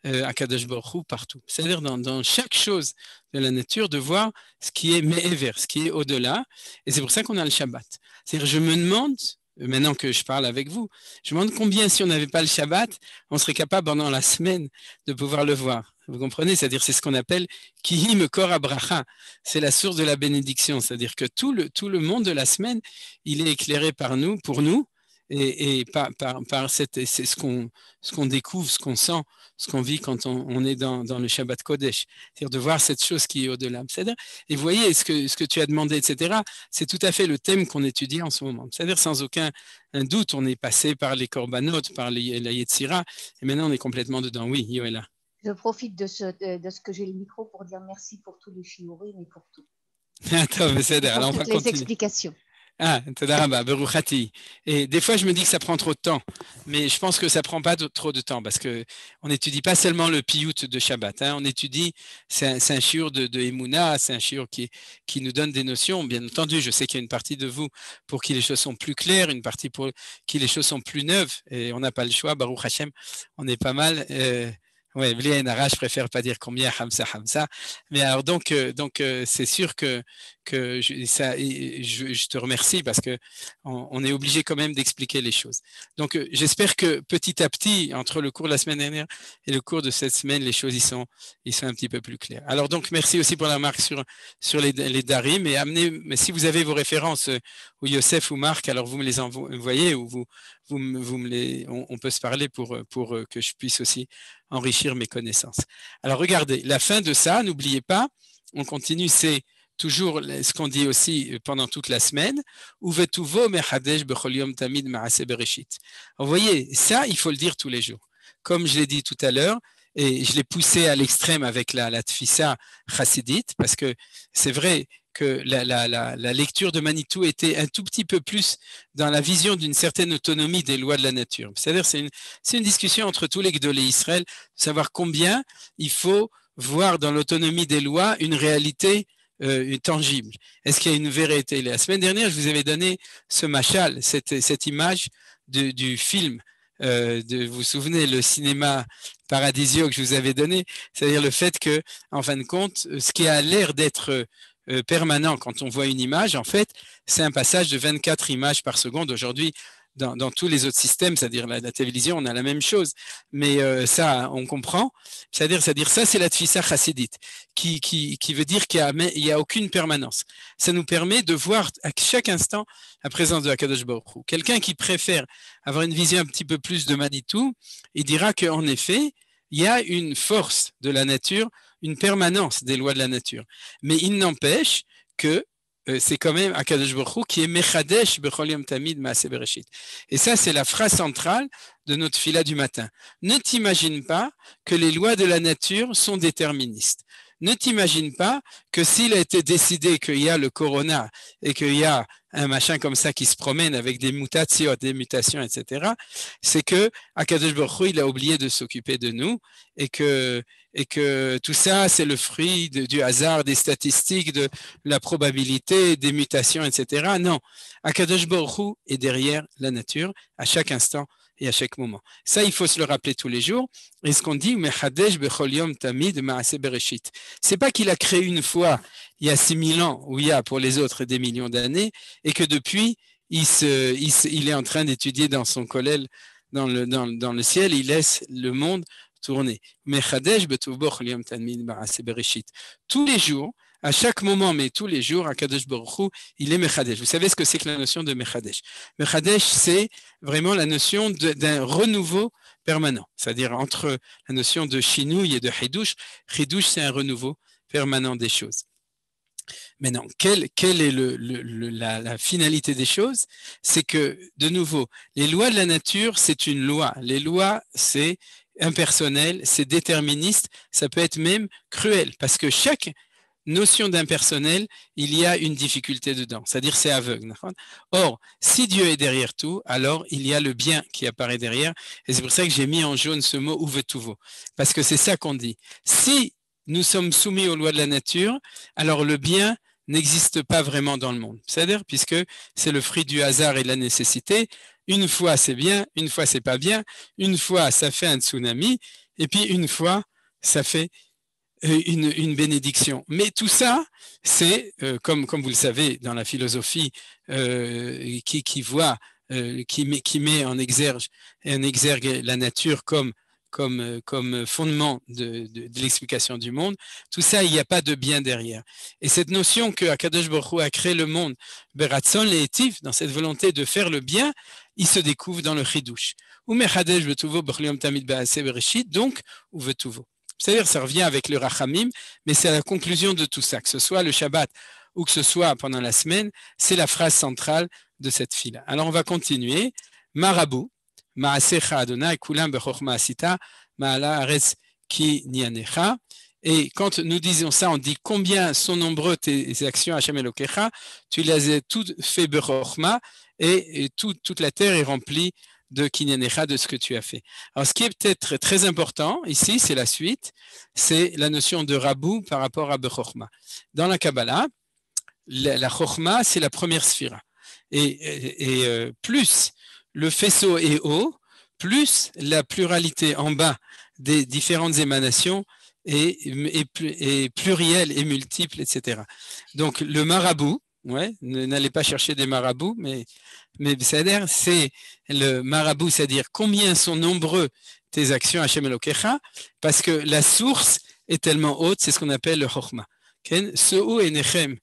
Akadosh Baruch Hu partout. C'est-à-dire dans chaque chose de la nature, de voir ce qui est me'ever, ce qui est au-delà. Et c'est pour ça qu'on a le Shabbat. C'est-à-dire, je me demande, maintenant que je parle avec vous, je me demande combien, si on n'avait pas le Shabbat, on serait capable pendant la semaine de pouvoir le voir. Vous comprenez? C'est-à-dire, c'est ce qu'on appelle Kihi Mekor Abracha. C'est la source de la bénédiction. C'est-à-dire que tout le monde de la semaine, il est éclairé par nous, pour nous, et c'est ce qu'on découvre, ce qu'on sent, ce qu'on vit quand on est dans le Shabbat Kodesh. C'est-à-dire de voir cette chose qui est au-delà. C'est-à-dire, et vous voyez, ce que tu as demandé, etc., c'est tout à fait le thème qu'on étudie en ce moment. C'est-à-dire, sans aucun doute, on est passé par les Korbanot, par la Yetzira, et maintenant on est complètement dedans. Oui, Yoëlla. Je profite de ce que j'ai le micro pour dire merci pour tous les shiurim et pour tout. Attends, mais c'est alors on va continuer. Les explications. Ah, Tadaraba, Beruchati. Et des fois, je me dis que ça prend trop de temps, mais je pense que ça prend pas trop de temps parce que on n'étudie pas seulement le piyut de Shabbat. On étudie, c'est un shiur de Emouna, c'est un shiur qui nous donne des notions. Bien entendu, je sais qu'il y a une partie de vous pour qui les choses sont plus claires, une partie pour qui les choses sont plus neuves, et on n'a pas le choix. Baruch Hashem, on est pas mal. Ouais, Bli Enara, je préfère pas dire combien Hamza. Mais alors donc c'est sûr que que je te remercie parce que on est obligé quand même d'expliquer les choses. Donc, j'espère que petit à petit, entre le cours de la semaine dernière et le cours de cette semaine, les choses ils sont un petit peu plus claires. Alors donc, merci aussi pour la remarque sur les darim et mais si vous avez vos références ou Yosef ou Marc, alors vous me les envoyez ou on peut se parler pour que je puisse aussi enrichir mes connaissances. Alors regardez, la fin de ça, n'oubliez pas, on continue, c'est toujours ce qu'on dit aussi pendant toute la semaine. Vous voyez, ça, il faut le dire tous les jours. Comme je l'ai dit tout à l'heure, et je l'ai poussé à l'extrême avec la tfissa chassidite, parce que c'est vrai que la lecture de Manitou était un tout petit peu plus dans la vision d'une certaine autonomie des lois de la nature. C'est-à-dire, c'est une discussion entre tous les Gdolé Israël, de savoir combien il faut voir dans l'autonomie des lois une réalité tangible. Est-ce qu'il y a une vérité? La semaine dernière, je vous avais donné ce machal, cette image du film, vous vous souvenez, le cinéma paradisio que je vous avais donné, c'est-à-dire le fait que, en fin de compte, ce qui a l'air d'être permanent quand on voit une image, en fait, c'est un passage de 24 images par seconde. Aujourd'hui, dans tous les autres systèmes, c'est-à-dire la télévision, on a la même chose, mais ça, on comprend. C'est-à-dire ça, c'est la tfissa chassidite, qui veut dire qu'il n'y a aucune permanence. Ça nous permet de voir à chaque instant la présence de Akadosh Baruch Hu. Quelqu'un qui préfère avoir une vision un petit peu plus de Manitou, il dira qu'en effet, il y a une force de la nature, une permanence des lois de la nature. Mais il n'empêche que c'est quand même Akadosh Baruch Hu qui est Mechadesh Bechol Yom Tamid Maaseh Bereshit. Et ça, c'est la phrase centrale de notre fila du matin. Ne t'imagine pas que les lois de la nature sont déterministes. Ne t'imagine pas que s'il a été décidé qu'il y a le corona et qu'il y a un machin comme ça qui se promène avec des mutations, etc., c'est que Akadosh Baruch Hu, il a oublié de s'occuper de nous et que tout ça, c'est le fruit du hasard, des statistiques, de la probabilité, des mutations, etc. Non, Akadosh Baruch Hu est derrière la nature à chaque instant et à chaque moment. Ça, il faut se le rappeler tous les jours. Et ce qu'on dit, Mechadesh bechol yom tamid maaseh bereshit. C'est pas qu'il a créé une fois, il y a 6000 ans, ou il y a pour les autres des millions d'années, et que depuis, il est en train d'étudier dans son kollel, dans le ciel, il laisse le monde tourner. Mechadesh bechol yom tamid maaseh bereshit. Tous les jours, à chaque moment, mais tous les jours, Akadosh Baruch Hu, il est Mechadesh. Vous savez ce que c'est que la notion de Mechadesh? Mechadesh, c'est vraiment la notion d'un renouveau permanent. C'est-à-dire entre la notion de Shinouï et de Hidush. Hidush, c'est un renouveau permanent des choses. Maintenant, quelle est la finalité des choses? C'est que, de nouveau, les lois de la nature, c'est une loi. Les lois, c'est impersonnel, c'est déterministe, ça peut être même cruel, parce que chaque notion d'impersonnel, il y a une difficulté dedans, c'est-à-dire c'est aveugle. Or, si Dieu est derrière tout, alors il y a le bien qui apparaît derrière, et c'est pour ça que j'ai mis en jaune ce mot uvetuvo, parce que c'est ça qu'on dit. Si nous sommes soumis aux lois de la nature, alors le bien n'existe pas vraiment dans le monde. C'est-à-dire, puisque c'est le fruit du hasard et de la nécessité, une fois c'est bien, une fois c'est pas bien, une fois ça fait un tsunami, et puis une fois ça fait une bénédiction. Mais tout ça, c'est, comme vous le savez, dans la philosophie qui met en exergue la nature comme fondement de l'explication du monde, tout ça, il n'y a pas de bien derrière. Et cette notion que Akadosh Baruch Hu a créé le monde, Beratson Le'etiv, dans cette volonté de faire le bien, il se découvre dans le Chidush. Ou Mechadesh Betuvo Bechol Yom Tamid Maaseh Bereshit, donc, ou Vetuvo. C'est-à-dire, ça revient avec le Rachamim, mais c'est la conclusion de tout ça, que ce soit le Shabbat ou que ce soit pendant la semaine, c'est la phrase centrale de cette fila. Alors, on va continuer. Marabou, Maasecha Adonai, Kulam Bechorma Asita, Maala Aretz Ki Nianecha. Et quand nous disons ça, on dit combien sont nombreux tes actions, Hashem Elokecha, tu les as toutes fait Bechorma, et toute la terre est remplie de Kinyanecha, de ce que tu as fait. Alors, ce qui est peut-être très important ici, c'est la suite, c'est la notion de Rabou par rapport à Bechorma. Dans la Kabbalah, la Chorma, c'est la première sphira. Et plus le faisceau est haut, plus la pluralité en bas des différentes émanations et pluriel et multiple, etc. Donc le marabout, ouais, n'allez pas chercher des marabouts, mais c'est-à-dire c'est le marabout, c'est-à-dire combien sont nombreux tes actions Hashem Elokecha, parce que la source est tellement haute, c'est ce qu'on appelle le chokhmah. Seu enechem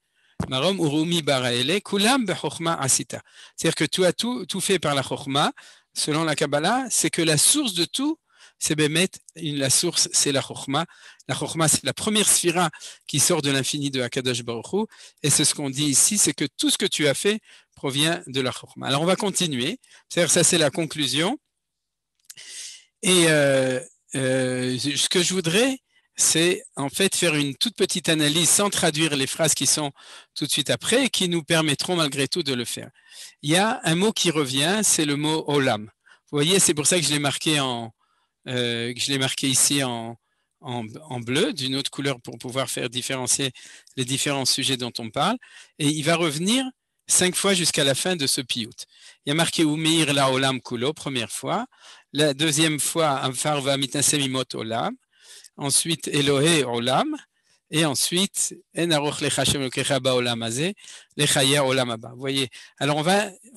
marom urumi baraele kulam bechokhmah asita. C'est-à-dire que tu as tout fait par la chokhmah. Selon la Kabbalah, c'est que la source de tout, c'est Bémet, la source, c'est la Chokhmah. La Chokhmah, c'est la première sphira qui sort de l'infini de Akadosh Baruch Hu. Et c'est ce qu'on dit ici, c'est que tout ce que tu as fait provient de la Chokhmah. Alors, on va continuer. C'est-à-dire, ça, c'est la conclusion. Et ce que je voudrais, c'est en fait faire une toute petite analyse sans traduire les phrases qui sont tout de suite après et qui nous permettront malgré tout de le faire. Il y a un mot qui revient, c'est le mot Olam. Vous voyez, c'est pour ça que je l'ai marqué ici en bleu, d'une autre couleur pour pouvoir faire différencier les différents sujets dont on parle. Et il va revenir 5 fois jusqu'à la fin de ce piyut. Il y a marqué Umeir la Olam Kulo, première fois. La deuxième fois, Amfar va mitnasem imot Olam. Ensuite, Elohe Olam. Et ensuite, En aroch lecha Hashem Elokecha ba'olam hazeh, lechaya olam haba. Vous voyez, alors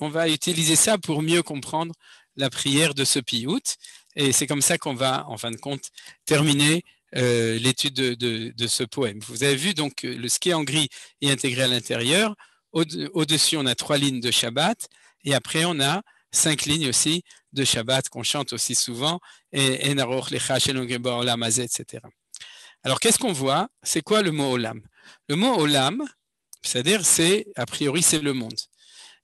on va utiliser ça pour mieux comprendre la prière de ce piyut. Et c'est comme ça qu'on va, en fin de compte, terminer l'étude de ce poème. Vous avez vu donc le ski en gris est intégré à l'intérieur. Au-dessus, on a 3 lignes de Shabbat. Et après, on a 5 lignes aussi de Shabbat qu'on chante aussi souvent. Et En aroch lecha Hashem Elokecha ba'olam hazeh, etc. Alors, qu'est-ce qu'on voit? C'est quoi le mot Olam? Le mot Olam, c'est-à-dire, a priori, c'est le monde.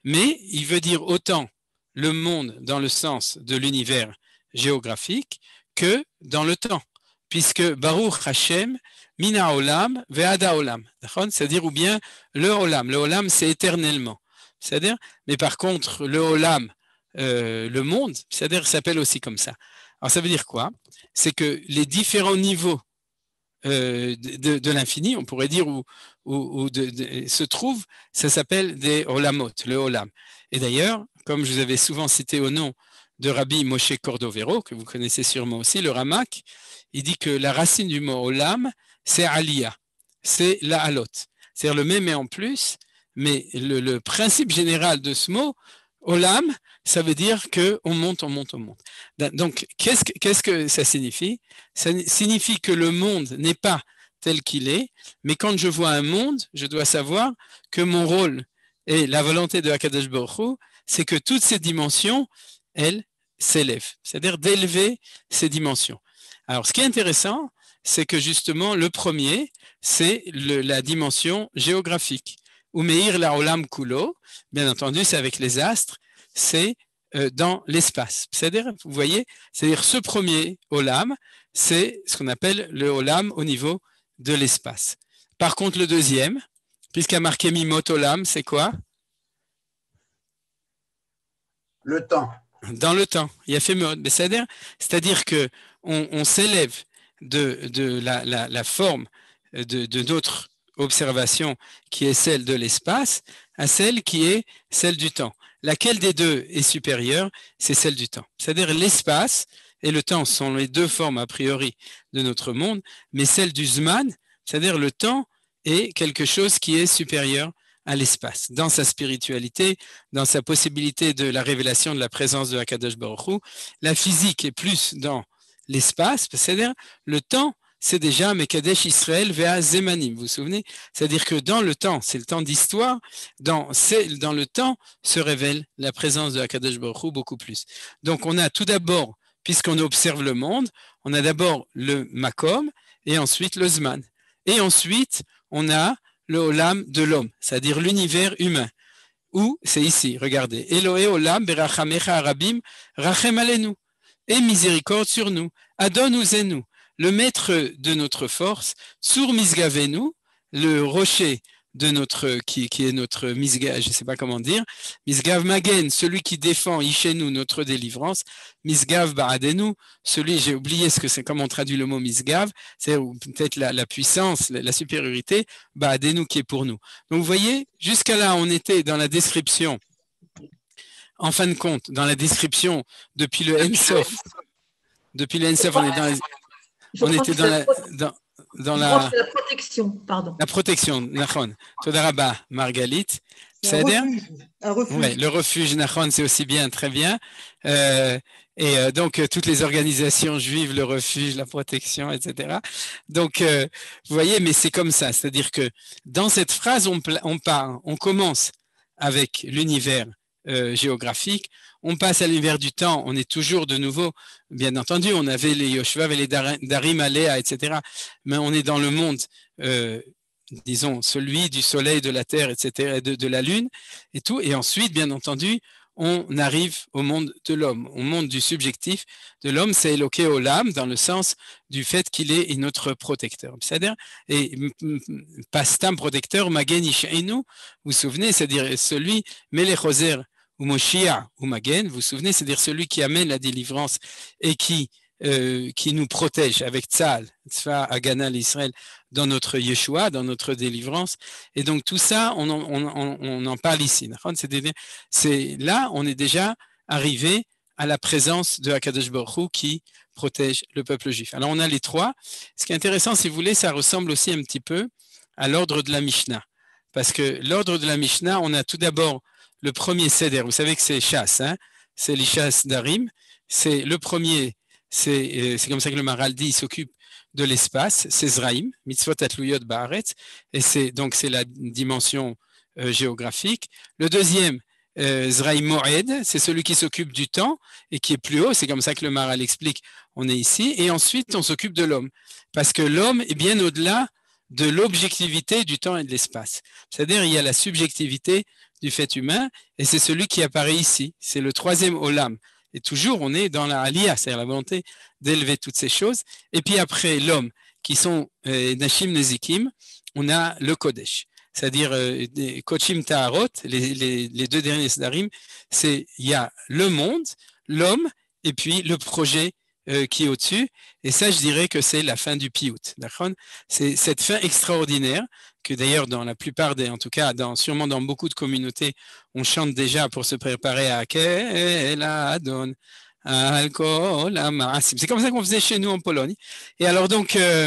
Mais il veut dire autant le monde dans le sens de l'univers géographique que dans le temps. Puisque Baruch Hashem, Mina Olam, Ve'ada Olam. C'est-à-dire, ou bien le Olam, c'est éternellement. C'est-à-dire, mais par contre, le Olam, le monde, c'est-à-dire, s'appelle aussi comme ça. Alors, ça veut dire quoi? C'est que les différents niveaux de l'infini, on pourrait dire, où se trouve, ça s'appelle des olamot, le olam. Et d'ailleurs, comme je vous avais souvent cité au nom de Rabbi Moshe Cordovero, que vous connaissez sûrement aussi, le Ramak, il dit que la racine du mot olam, c'est aliyah, c'est la halot. C'est-à-dire le même est en plus, mais le principe général de ce mot, olam, ça veut dire qu'on monte, on monte, on monte. Donc, qu'est-ce que ça signifie? Ça signifie que le monde n'est pas tel qu'il est, mais quand je vois un monde, je dois savoir que mon rôle et la volonté de Akadosh Baruch Hu, c'est que toutes ces dimensions, elles s'élèvent, c'est-à-dire d'élever ces dimensions. Alors, ce qui est intéressant, c'est que justement, le premier, c'est la dimension géographique. Umeir la olam kulo, bien entendu, c'est avec les astres, c'est dans l'espace. C'est-à-dire, vous voyez, c'est-à-dire ce premier olam, c'est ce qu'on appelle le olam au niveau de l'espace. Par contre, le deuxième, puisqu'il y a marqué mimot olam, c'est quoi? Le temps. Dans le temps. Il y a fait mot. C'est-à-dire que on s'élève de la forme de notre observation qui est celle de l'espace à celle qui est celle du temps. Laquelle des deux est supérieure? C'est celle du temps. C'est-à-dire l'espace et le temps sont les deux formes a priori de notre monde, mais celle du Zman, c'est-à-dire le temps, est quelque chose qui est supérieur à l'espace, dans sa spiritualité, dans sa possibilité de la révélation de la présence de Akadosh Baruch Hu. La physique est plus dans l'espace, c'est-à-dire le temps, c'est déjà Mekadesh Israël Vea Zemanim, vous vous souvenez? C'est-à-dire que dans le temps, c'est le temps d'histoire, dans le temps se révèle la présence de Akadosh Baruch Hu beaucoup plus. Donc on a tout d'abord, puisqu'on observe le monde, on a d'abord le Makom et ensuite le Zman. Et ensuite, on a le Olam de l'homme, c'est-à-dire l'univers humain. Où c'est ici, regardez. Elohe Olam Berachamecha Arabim Rachem Alenu. Et miséricorde sur nous. Adon Uzenu. Le maître de notre force, Tsur Misgavenu, le rocher de notre, qui est notre Misgav, je ne sais pas comment dire, Misgav Magen, celui qui défend Ishenu, notre délivrance, Misgav Ba'adenu, celui, j'ai oublié ce que c'est, comment on traduit le mot Misgav, c'est peut-être la puissance, la supériorité, Ba'adenu qui est pour nous. Donc vous voyez, jusqu'à là, on était dans la description, en fin de compte, dans la description depuis le Ensof. Depuis le Ensof, on est dans les... On était La protection, pardon. La protection, Nachon. Todaraba, Margalit. Un refuge. Ouais, le refuge, Nachon, c'est aussi bien, très bien. Donc, toutes les organisations juives, le refuge, la protection, etc. Donc, vous voyez, mais c'est comme ça. C'est-à-dire que dans cette phrase, on commence avec l'univers géographique, on passe à l'univers du temps, on est toujours de nouveau, bien entendu, on avait les Yoshua et les Darim, Aléa, etc. Mais on est dans le monde, disons, celui du soleil, de la terre, etc., de la lune, et tout. Et ensuite, bien entendu, on arrive au monde de l'homme, au monde du subjectif de l'homme, c'est Eloké Olam, dans le sens du fait qu'il est notre protecteur. C'est-à-dire, et Pastam protecteur, Magen Ishainu, vous vous souvenez, c'est-à-dire celui, Melechoser ou Moshiach ou Magen, vous vous souvenez, c'est-à-dire celui qui amène la délivrance et qui nous protège avec Tzal, Tzva Agana l'Israël, dans notre Yeshua, dans notre délivrance. Et donc tout ça, on en parle ici. C'est là, on est déjà arrivé à la présence de Hakadosh Baruch Hu qui protège le peuple juif. Alors on a les trois. Ce qui est intéressant, si vous voulez, ça ressemble aussi un petit peu à l'ordre de la Mishnah. Parce que l'ordre de la Mishnah, on a tout d'abord le premier Seder. Vous savez que c'est Chasse, hein? C'est l'Ishas Darim. C'est le premier. C'est comme ça que le Maral dit, il s'occupe de l'espace, c'est Zraïm, Mitzvot Atluyot Ba'aretz, et c'est la dimension géographique. Le deuxième, Zraïm Moed, c'est celui qui s'occupe du temps et qui est plus haut, c'est comme ça que le Maral explique, on est ici, et ensuite on s'occupe de l'homme, parce que l'homme est bien au-delà de l'objectivité du temps et de l'espace. C'est-à-dire il y a la subjectivité du fait humain, et c'est celui qui apparaît ici, c'est le troisième Olam. Et toujours, on est dans la Aliyah, c'est-à-dire la volonté d'élever toutes ces choses. Et puis après, l'homme, qui sont Nashim Nezikim, on a le Kodesh. C'est-à-dire Kochim Taharot, les deux derniers Sdarim, il y a le monde, l'homme, et puis le projet qui est au-dessus. Et ça, je dirais que c'est la fin du Piyut. C'est cette fin extraordinaire que d'ailleurs dans la plupart en tout cas sûrement dans beaucoup de communautés, on chante déjà pour se préparer à Kel Adon Alkol Amasim. C'est comme ça qu'on faisait chez nous en Pologne. Et alors donc, En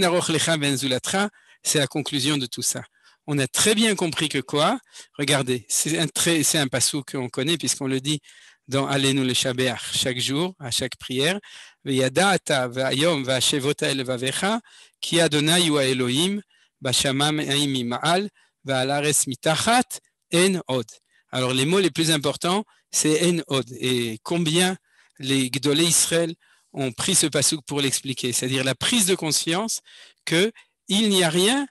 Aroch Lecha Ben Zulatra, c'est la conclusion de tout ça. On a très bien compris que quoi? Regardez, c'est un passou qu'on connaît puisqu'on le dit dans Alenu le Shabeach chaque jour, à chaque prière. V'yada'ata v'ayom v'ashevota elevavecha ki Adonai hu Elohim b'shamam mima'al v'alaretz mitachat en od. Alors les mots les plus importants, c'est en od. Et combien les Gdolei Israël ont pris ce passouk pour l'expliquer, c'est-à-dire la prise de conscience qu'il n'y a rien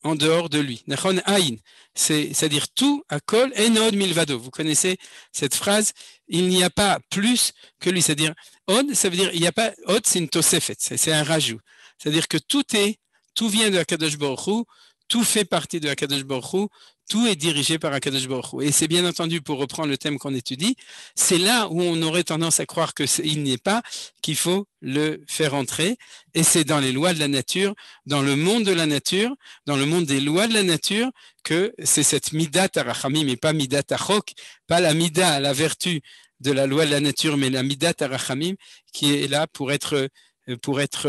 en dehors de lui. Nachon Aïn, c'est-à-dire tout à kol enod milvado. Vous connaissez cette phrase, il n'y a pas plus que lui. C'est-à-dire od, ça veut dire il n'y a pas od, c'est une tosefet, c'est un rajout. C'est-à-dire que tout vient de Hakadosh Baruch Hu, tout fait partie de Hakadosh Baruch Hu, tout est dirigé par Hakadosh Baruch Hu. Et c'est bien entendu, pour reprendre le thème qu'on étudie, c'est là où on aurait tendance à croire qu'il n'y est pas, qu'il faut le faire entrer. Et c'est dans les lois de la nature, dans le monde de la nature, dans le monde des lois de la nature, que c'est cette midat arachamim, et pas midat achok, pas la mida, la vertu de la loi de la nature, mais la midat arachamim, qui est là pour être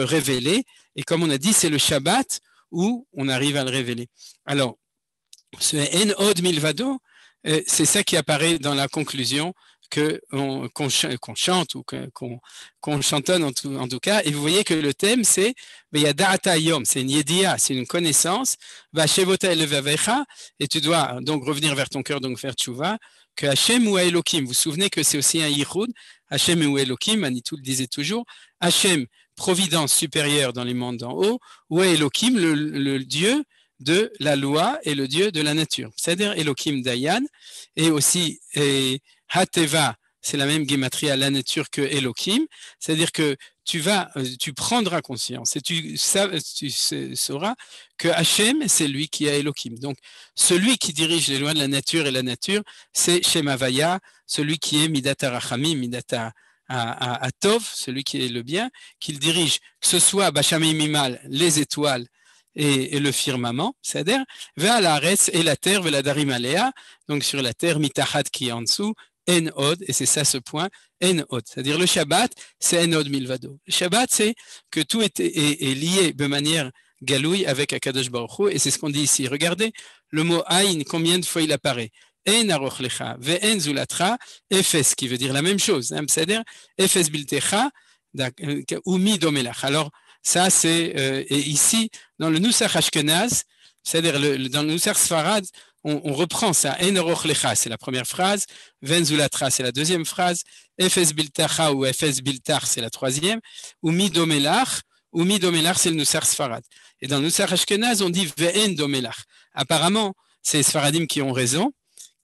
révélée. Et comme on a dit, c'est le Shabbat où on arrive à le révéler. Alors, ce En Od Milvado, c'est ça qui apparaît dans la conclusion qu'on chante ou qu'on chantonne en tout cas. Et vous voyez que le thème, c'est Yada'ata Yom, c'est une yediya, c'est une connaissance. Vashevota elevavecha, et tu dois donc revenir vers ton cœur, donc faire tchouva, que Hachem ou Elohim, vous vous souvenez que c'est aussi un yichud, Hachem ou Elohim, Manitou le disait toujours, Hachem, providence supérieure dans les mondes d'en haut, ou Elohim, le Dieu de la loi et le Dieu de la nature. C'est-à-dire Elohim Dayan, et aussi Hateva, c'est la même gématrie à la nature que Elohim, c'est-à-dire que tu prendras conscience et tu sauras que Hachem, c'est lui qui a Elohim. Donc, celui qui dirige les lois de la nature et la nature, c'est Shem Havaya, celui qui est Midat HaRachamim, Midat HaTov, celui qui est le bien, qu'il dirige, que ce soit Bashamim Mimal, les étoiles, et le firmament, c'est-à-dire vers la Aretz et la terre, vers la Darim Aléa, donc sur la terre, Mitachat qui est en dessous, En od, et c'est ça ce point, en od. C'est-à-dire le Shabbat, c'est en od milvado. Le Shabbat, c'est que tout est lié de manière galouille avec Akadosh Baruch Hu, et c'est ce qu'on dit ici. Regardez le mot aïn, combien de fois il apparaît. En aroch lecha, ve'en zulatra, efes, qui veut dire la même chose. C'est-à-dire, efes biltecha, ou midomelach. Alors, ça, c'est, et ici, dans le Nusach Ashkenaz, c'est-à-dire dans le Nusach Sfarad, on reprend ça. En aroch lecha, c'est la première phrase. Ve'en zulatra, c'est la deuxième phrase. Efes biltecha ou efes biltar, c'est la troisième. Ou midomelach, c'est le Nusach Sfarad. Et dans le Nusach Ashkenaz, on dit ve'en domelach. Apparemment, c'est les Sfaradim qui ont raison.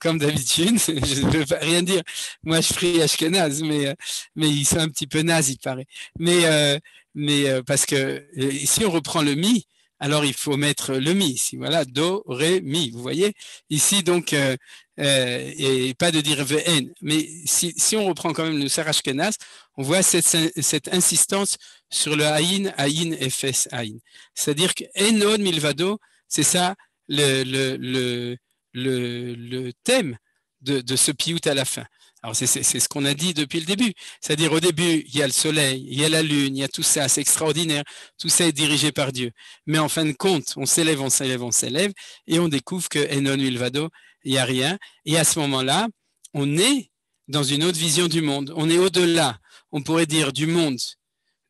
Comme d'habitude, je ne veux pas rien dire. Moi, je prie Ashkenaz, mais ils sont un petit peu nazes, il paraît. Mais parce que si on reprend le mi, alors il faut mettre le mi ici. Voilà, do, ré, mi. Vous voyez ici, donc, et pas de dire vn. Mais si on reprend quand même le Nusach Ashkenaz, on voit cette insistance sur le aïn, efes, aïn. C'est-à-dire que enod milvado, c'est ça le thème de ce piout à la fin. Alors c'est ce qu'on a dit depuis le début. C'est-à-dire au début, il y a le soleil, il y a la lune, il y a tout ça, c'est extraordinaire. Tout ça est dirigé par Dieu. Mais en fin de compte, on s'élève, et on découvre que Enon Milvado, il n'y a rien. Et à ce moment-là, on est dans une autre vision du monde. On est au-delà, on pourrait dire, du monde,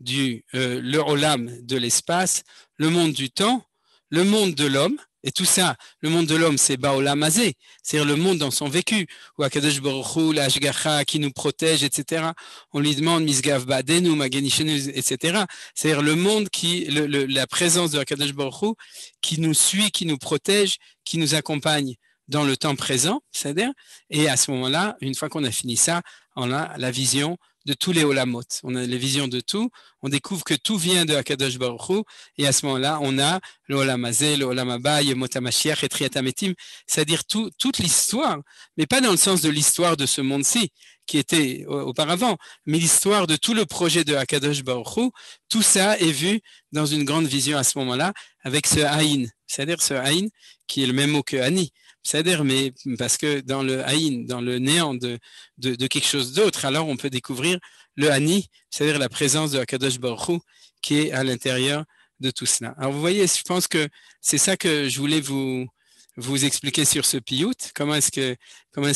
le olam de l'espace, le monde du temps, le monde de l'homme. Et tout ça, le monde de l'homme, c'est Baolam Hazé, c'est-à-dire le monde dans son vécu, où Akadosh Baruch Hu, la Ashgacha qui nous protège, etc. On lui demande Misgav Badenu, Magenishenu, etc. C'est-à-dire le monde la présence de Akadosh Baruch Hu qui nous suit, qui nous protège, qui nous accompagne dans le temps présent, c'est-à-dire, et à ce moment-là, une fois qu'on a fini ça, on a la vision de tous les olamot. On a les visions de tout. On découvre que tout vient de Akadosh Baruch Hu. Et à ce moment-là, on a le olam hazé, le olam haba, Yemot HaMashiach et Triat HaMetim. C'est-à-dire toute l'histoire, mais pas dans le sens de l'histoire de ce monde-ci, qui était auparavant, mais l'histoire de tout le projet de Akadosh Baruch Hu. Tout ça est vu dans une grande vision à ce moment-là, avec ce haïn. C'est-à-dire ce haïn, qui est le même mot que Ani. C'est-à-dire, mais parce que dans le haïn, dans le néant de quelque chose d'autre, alors on peut découvrir le Ani, c'est-à-dire la présence de Akadosh Baruch Hu qui est à l'intérieur de tout cela. Alors vous voyez, je pense que c'est ça que je voulais vous expliquer sur ce piout, comment est-ce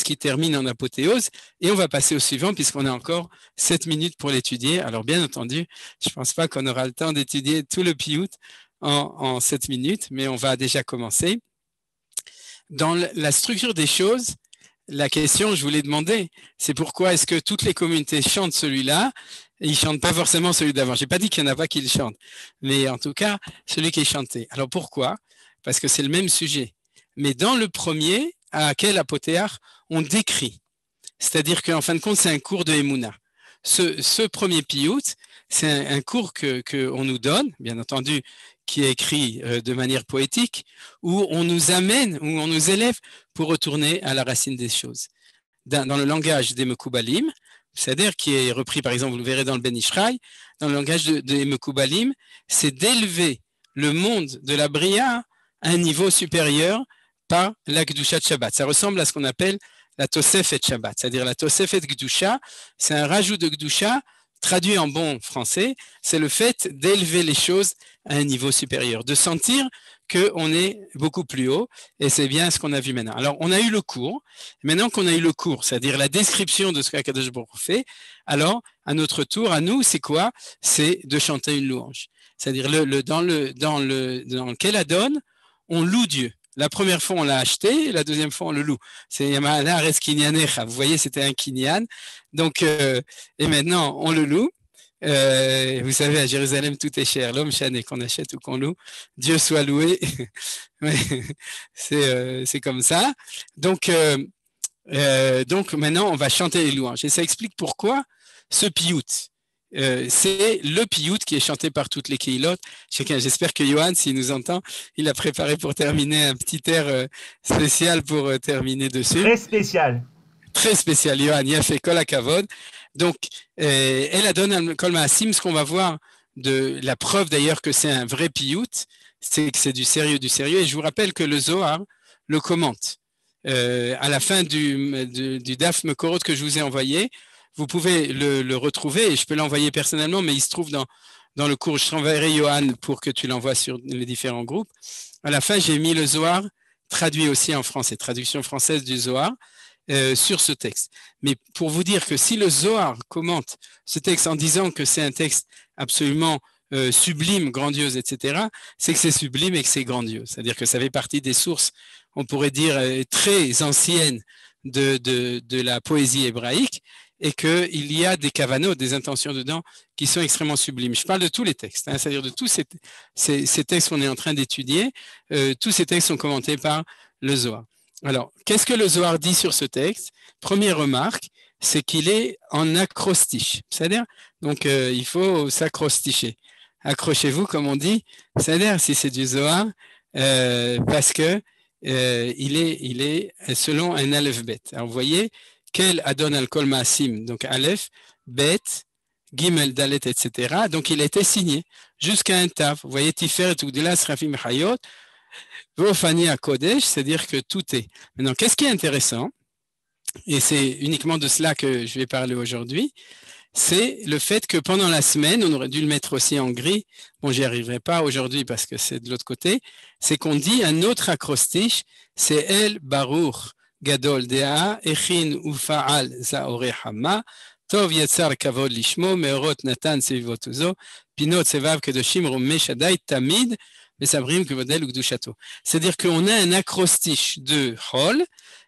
qu'il termine en apothéose, et on va passer au suivant puisqu'on a encore 7 minutes pour l'étudier. Alors bien entendu, je ne pense pas qu'on aura le temps d'étudier tout le piout en 7 minutes, mais on va déjà commencer. Dans la structure des choses, la question, je voulais demander, c'est pourquoi est-ce que toutes les communautés chantent celui-là et ils ne chantent pas forcément celui d'avant. Je n'ai pas dit qu'il n'y en a pas qui le chantent, mais en tout cas, celui qui est chanté. Alors pourquoi? Parce que c'est le même sujet. Mais dans le premier, à quel apothéar on décrit. C'est-à-dire qu'en fin de compte, c'est un cours de Emouna. Ce premier piout, c'est un cours qu'on nous donne, bien entendu, qui est écrit de manière poétique, où on nous amène, où on nous élève pour retourner à la racine des choses. Dans le langage des Mekoubalim, c'est-à-dire qui est repris, par exemple, vous le verrez dans le Ben Ishraï, dans le langage des Mekoubalim, c'est d'élever le monde de la Bria à un niveau supérieur par la Gdusha de Shabbat. Ça ressemble à ce qu'on appelle la Tosefet Shabbat, c'est-à-dire la Tosefet Gdusha, c'est un rajout de Gdusha, traduit en bon français, c'est le fait d'élever les choses à un niveau supérieur, de sentir qu'on est beaucoup plus haut, et c'est bien ce qu'on a vu maintenant. Alors, on a eu le cours. Maintenant qu'on a eu le cours, c'est-à-dire la description de ce qu'Akadosh Baruch Hu fait, alors, à notre tour, à nous, c'est quoi? C'est de chanter une louange. C'est-à-dire, dans quel adon, on loue Dieu. La première fois, on l'a acheté, et la deuxième fois, on le loue. C'est Yamala Ares Kinyanecha. Vous voyez, c'était un kinyan. Donc, et maintenant, on le loue. Vous savez, à Jérusalem, tout est cher. L'homme chané, qu'on achète ou qu'on loue. Dieu soit loué. C'est comme ça. Donc, maintenant, on va chanter les louanges. Et ça explique pourquoi ce piout. C'est le piout qui est chanté par toutes les keilot. J'espère que Johan, s'il nous entend, il a préparé pour terminer un petit air spécial pour terminer dessus. Très spécial. Très spécial, Johan. Il a fait kol hakavod. Donc, elle a donné kol ma'asim. Ce qu'on va voir de la preuve d'ailleurs que c'est un vrai piout, c'est que c'est du sérieux. Et je vous rappelle que le Zohar le commente. à la fin du DAF Mekorot que je vous ai envoyé. Vous pouvez le retrouver et je peux l'envoyer personnellement, mais il se trouve dans le cours. Je t'enverrai Johan pour que tu l'envoies sur les différents groupes. À la fin, j'ai mis le Zohar traduit aussi en français, traduction française du Zohar sur ce texte. Mais pour vous dire que si le Zohar commente ce texte en disant que c'est un texte absolument sublime, grandiose, etc., c'est que c'est sublime et que c'est grandiose. C'est-à-dire que ça fait partie des sources, on pourrait dire, très anciennes de la poésie hébraïque, et qu'il y a des kavanot, des intentions dedans qui sont extrêmement sublimes. Je parle de tous les textes, hein, c'est-à-dire de tous ces textes qu'on est en train d'étudier. Tous ces textes sont commentés par le Zohar. Alors, qu'est-ce que le Zohar dit sur ce texte? Première remarque, c'est qu'il est en acrostiche. C'est-à-dire, donc il faut s'accrosticher. Accrochez-vous, comme on dit. C'est-à-dire, si c'est du Zohar, parce que il est selon un aleph bet. Alors, vous voyez, quel Adon al-Kol Maasim, donc Aleph, Bet, Gimel, Dalet, etc. Donc il a été signé jusqu'à un taf. Vous voyez, Tifer et Tugdila, Srafim, Chayot, Vofani à Kodesh, c'est-à-dire que tout est. Maintenant, qu'est-ce qui est intéressant, et c'est uniquement de cela que je vais parler aujourd'hui, c'est le fait que pendant la semaine, on aurait dû le mettre aussi en gris, bon, j'y arriverai pas aujourd'hui parce que c'est de l'autre côté, c'est qu'on dit un autre acrostiche, c'est El Baruch. Gadol dea, echin ufa'al zaore hama, tov yetzar kavod lishmo, meorot natan sevivotuzo, pinot sevav kedoshim romeh shadai tamid, mesabrim kevodel ukdushato. C'est-à-dire qu'on a un acrostiche de Chol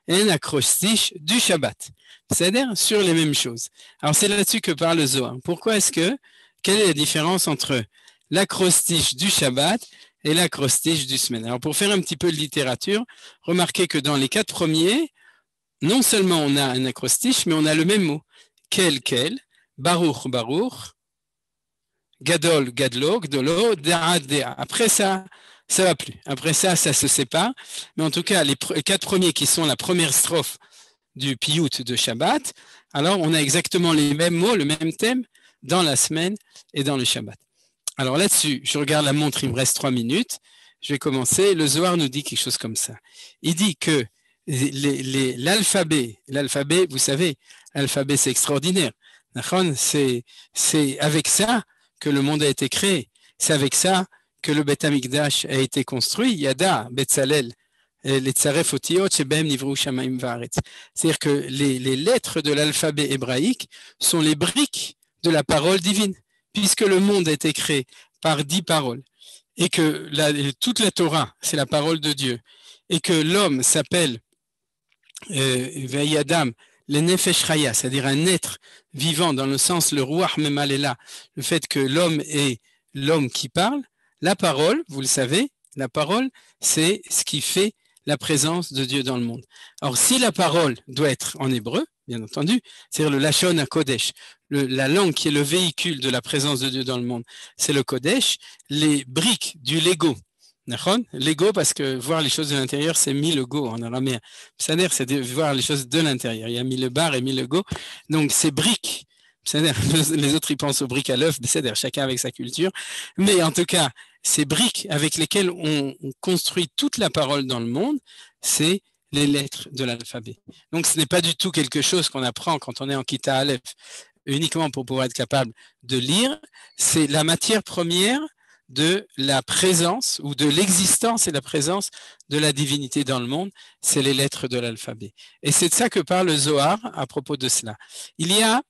et un acrostiche du Shabbat. C'est-à-dire sur les mêmes choses. Alors c'est là-dessus que parle le Zohar. Pourquoi quelle est la différence entre l'acrostiche du Shabbat et l'acrostiche du semaine? Alors pour faire un petit peu de littérature, remarquez que dans les 4 premiers, non seulement on a un acrostiche, mais on a le même mot. Quel, Baruch, Gadol, Gadlo, Gdolo, Dea, Dea. Après ça va plus. Après ça se sépare. Mais en tout cas, les 4 premiers qui sont la première strophe du Piyut de Shabbat, alors on a exactement les mêmes mots, le même thème dans la semaine et dans le Shabbat. Alors là-dessus, je regarde la montre, il me reste 3 minutes. Je vais commencer. Le Zohar nous dit quelque chose comme ça. Il dit que l'alphabet, vous savez, l'alphabet c'est extraordinaire. C'est avec ça que le monde a été créé. C'est avec ça que le Beth Amikdash a été construit. Yada, Betzalel, les Tzaref Otiot, Shebem Nivrou Shamaim Vaaretz. C'est-à-dire que les lettres de l'alphabet hébraïque sont les briques de la parole divine, puisque le monde a été créé par 10 paroles, et que toute la Torah, c'est la parole de Dieu, et que l'homme s'appelle Ve'yadam, le Nefesh Chaya, c'est-à-dire un être vivant dans le sens le Ruach Memalela, le fait que l'homme est l'homme qui parle. La parole, vous le savez, la parole, c'est ce qui fait la présence de Dieu dans le monde. Alors, si la parole doit être en hébreu, bien entendu, c'est-à-dire le Lashon HaKodesh, la langue qui est le véhicule de la présence de Dieu dans le monde, c'est le Kodesh, les briques du Lego. Lego, parce que voir les choses de l'intérieur, c'est mille go en araméen. C'est-à-dire, c'est de voir les choses de l'intérieur. Il y a 1000 bar et 1000 go. Donc, ces briques, c'est-à-dire, les autres, ils pensent aux briques à l'œuf, c'est-à-dire chacun avec sa culture. Mais en tout cas, ces briques avec lesquelles on construit toute la parole dans le monde, c'est les lettres de l'alphabet. Donc, ce n'est pas du tout quelque chose qu'on apprend quand on est en Kita Aleph, uniquement pour pouvoir être capable de lire. C'est la matière première de la présence ou de l'existence et la présence de la divinité dans le monde, c'est les lettres de l'alphabet. Et c'est de ça que parle le Zohar à propos de cela. Il y a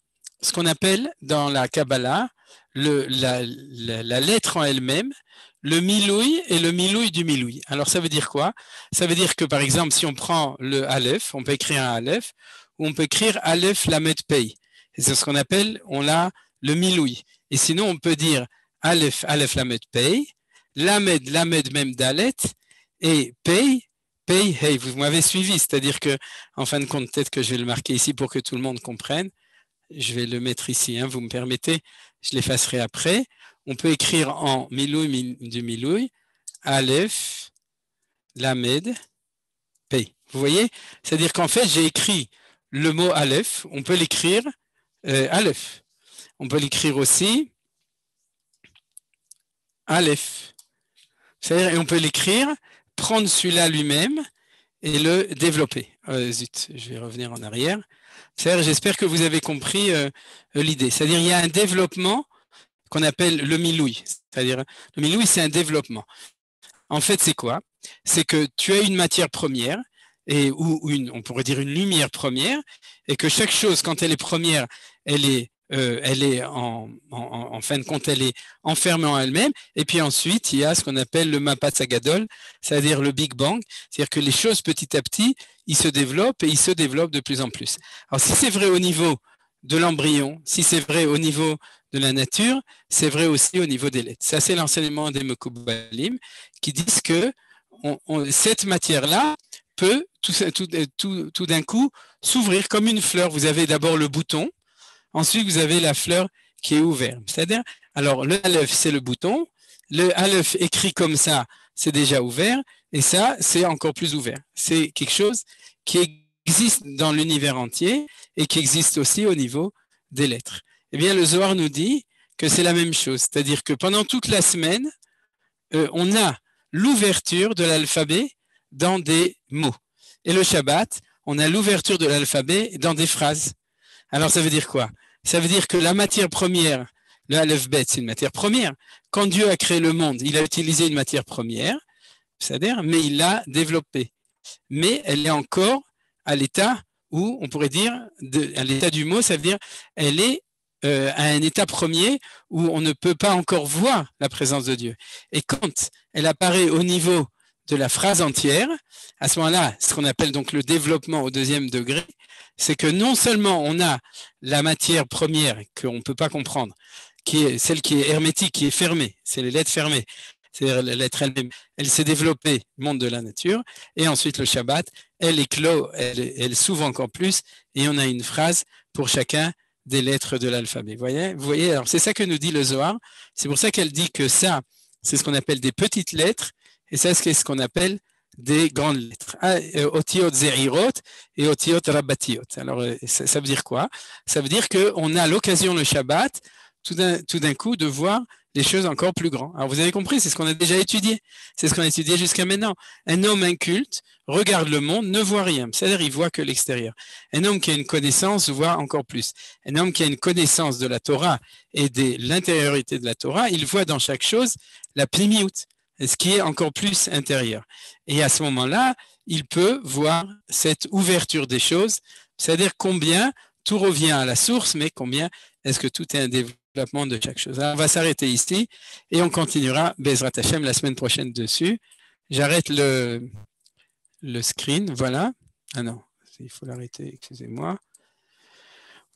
ce qu'on appelle dans la Kabbalah la lettre en elle-même, le miloui et le miloui du miloui. Alors ça veut dire quoi? Ça veut dire que par exemple, si on prend le Aleph, on peut écrire un Aleph, ou on peut écrire Aleph Lamed Pei. Et c'est ce qu'on appelle, on a le miloui. Et sinon, on peut dire Aleph, Aleph, Lamed, Pei, Lamed, Lamed, Mem, Dalet, et Pei, Pei, Hey. Vous m'avez suivi, c'est-à-dire que, en fin de compte, peut-être que je vais le marquer ici pour que tout le monde comprenne. Je vais le mettre ici, hein, vous me permettez, je l'effacerai après. On peut écrire en Miloui du Miloui, Aleph, Lamed, Pei. Vous voyez? C'est-à-dire qu'en fait, j'ai écrit le mot Aleph, on peut l'écrire Aleph. On peut l'écrire aussi Aleph. C'est-à-dire, et on peut l'écrire, prendre celui-là lui-même et le développer. Zut, je vais revenir en arrière. J'espère que vous avez compris l'idée. C'est-à-dire, il y a un développement qu'on appelle le miloui. C'est-à-dire, le miloui, c'est un développement. En fait, c'est quoi? C'est que tu as une matière première, ou on pourrait dire une lumière première, et que chaque chose, quand elle est première, elle est en fin de compte, elle est enfermée en elle-même. Et puis ensuite, il y a ce qu'on appelle le Mapat Sagadol, c'est-à-dire le Big Bang. C'est-à-dire que les choses, petit à petit, ils se développent et ils se développent de plus en plus. Alors, si c'est vrai au niveau de l'embryon, si c'est vrai au niveau de la nature, c'est vrai aussi au niveau des lettres. Ça, c'est l'enseignement des Mekoubalim qui disent que cette matière-là peut tout d'un coup s'ouvrir comme une fleur. Vous avez d'abord le bouton, ensuite vous avez la fleur qui est ouverte. C'est-à-dire, alors le Aleph, c'est le bouton, le Aleph écrit comme ça, c'est déjà ouvert, et ça, c'est encore plus ouvert. C'est quelque chose qui existe dans l'univers entier et qui existe aussi au niveau des lettres. Eh bien, le Zohar nous dit que c'est la même chose, c'est-à-dire que pendant toute la semaine, on a l'ouverture de l'alphabet dans des mots. Et le Shabbat, on a l'ouverture de l'alphabet dans des phrases. Alors, ça veut dire quoi? Ça veut dire que la matière première, le Aleph Bet, c'est une matière première. Quand Dieu a créé le monde, il a utilisé une matière première, c'est-à-dire, mais il l'a développée. Mais elle est encore à l'état où, on pourrait dire, à l'état du mot, ça veut dire, elle est à un état premier où on ne peut pas encore voir la présence de Dieu. Et quand elle apparaît au niveau de la phrase entière, à ce moment-là, ce qu'on appelle donc le développement au deuxième degré, c'est que non seulement on a la matière première qu'on ne peut pas comprendre, qui est celle qui est hermétique, qui est fermée, c'est les lettres fermées, c'est-à-dire la lettre elle-même, elle s'est développée, monde de la nature, et ensuite le Shabbat, elle éclot, elle s'ouvre encore plus, et on a une phrase pour chacun des lettres de l'alphabet. Vous voyez, alors c'est ça que nous dit le Zohar, c'est pour ça qu'elle dit que ça, c'est ce qu'on appelle des petites lettres, et ça, c'est ce qu'on appelle des grandes lettres. Otiot Zeirot et Otiot Rabbatiot. Alors, ça veut dire quoi? Ça veut dire qu'on a l'occasion le Shabbat, tout d'un coup, de voir des choses encore plus grandes. Alors, vous avez compris, c'est ce qu'on a déjà étudié. C'est ce qu'on a étudié jusqu'à maintenant. Un homme inculte regarde le monde, ne voit rien. C'est-à-dire, il voit que l'extérieur. Un homme qui a une connaissance voit encore plus. Un homme qui a une connaissance de la Torah et de l'intériorité de la Torah, il voit dans chaque chose la pnimiout, ce qui est encore plus intérieur. Et à ce moment-là, il peut voir cette ouverture des choses, c'est-à-dire combien tout revient à la source, mais combien est-ce que tout est un développement de chaque chose. Alors, on va s'arrêter ici et on continuera Bezrat Hashem la semaine prochaine dessus. J'arrête le screen, voilà. Ah non, il faut l'arrêter, excusez-moi.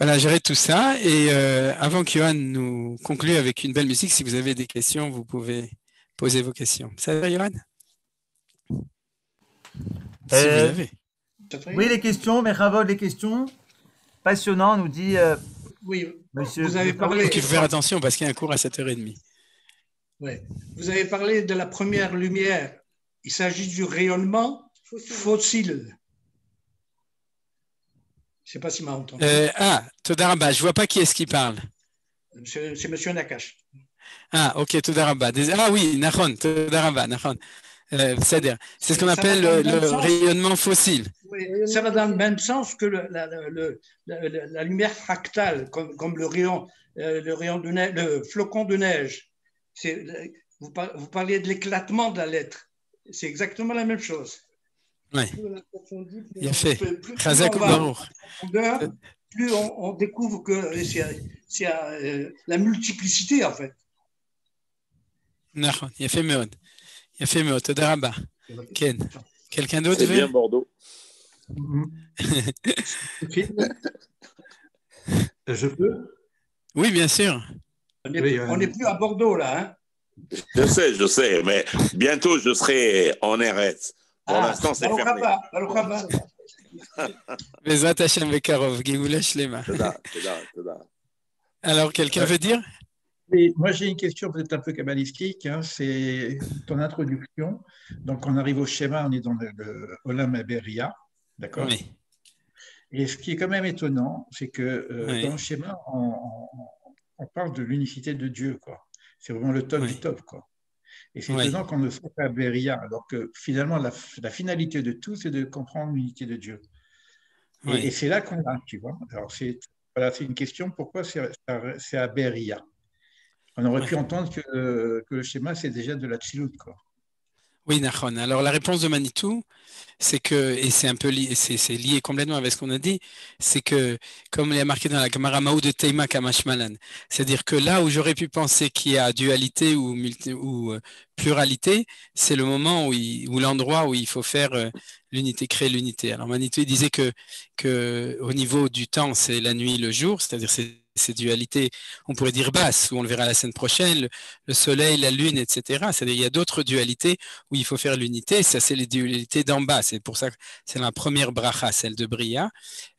Voilà, j'arrête tout ça et avant qu'Yohan nous conclue avec une belle musique, si vous avez des questions, vous pouvez poser vos questions. Ça va, Yohan? Si vous l'avez. Oui, les questions, mais Ravod, les questions. Passionnant, nous dit oui, monsieur. Vous avez parlé. Il faut faire attention parce qu'il y a un cours à 7h30. Oui. Vous avez parlé de la première lumière. Il s'agit du rayonnement fossile. Je ne sais pas s'il m'a entendu. Todarabah, je ne vois pas qui est-ce qui parle. C'est M. Nakash. Ah, ok, Todarabah. Ah oui, Nachon, Todarabah, Nachon. C'est ce qu'on appelle le rayonnement fossile. Oui, ça va dans le même sens que la lumière fractale, comme le rayon de neige, le flocon de neige. Vous parliez de l'éclatement de la lettre. C'est exactement la même chose. Oui. Il a fait. Plus on découvre que c'est la multiplicité, en fait. Nachon, il a fait Meod. Il a fait Meod. Todarabah. Ken. Quelqu'un d'autre? C'est bien Bordeaux. Je peux? Oui, bien sûr. On n'est plus à Bordeaux, là. Hein? Je sais, mais bientôt je serai en RS. Pour l'instant, c'est fermé. Bezrat Hashem Bekarov, Geoula Shlema. Alors, quelqu'un veut dire? Oui, moi j'ai une question peut-être un peu kabbalistique, hein, c'est ton introduction. Donc on arrive au schéma, on est dans le Olam Haberia, d'accord? Oui. Et ce qui est quand même étonnant, c'est que dans le schéma, on parle de l'unicité de Dieu, quoi. C'est vraiment le top du top, quoi. Et c'est étonnant qu'on ne soit pas Beria, alors que finalement la finalité de tout, c'est de comprendre l'unité de Dieu. Et c'est là qu'on a, tu vois. Alors, c'est une question, pourquoi c'est à Beria? On aurait pu entendre que le schéma, c'est déjà de la Tzilut, quoi. Oui, Nachon. Alors, la réponse de Manitou, c'est que, et c'est un peu lié, c'est lié complètement avec ce qu'on a dit, c'est que, comme il y a marqué dans la Gemara Maou de Teima Kamashmalan, c'est-à-dire que là où j'aurais pu penser qu'il y a dualité ou pluralité, c'est le moment où l'endroit où il faut faire l'unité, créer l'unité. Alors Manitou il disait que au niveau du temps, c'est la nuit, le jour, c'est-à-dire ces dualités, on pourrait dire basses, où on le verra la semaine prochaine, le soleil, la lune, etc. C'est-à-dire il y a d'autres dualités où il faut faire l'unité, ça c'est les dualités d'en bas, c'est pour ça que c'est la première bracha, celle de Bria,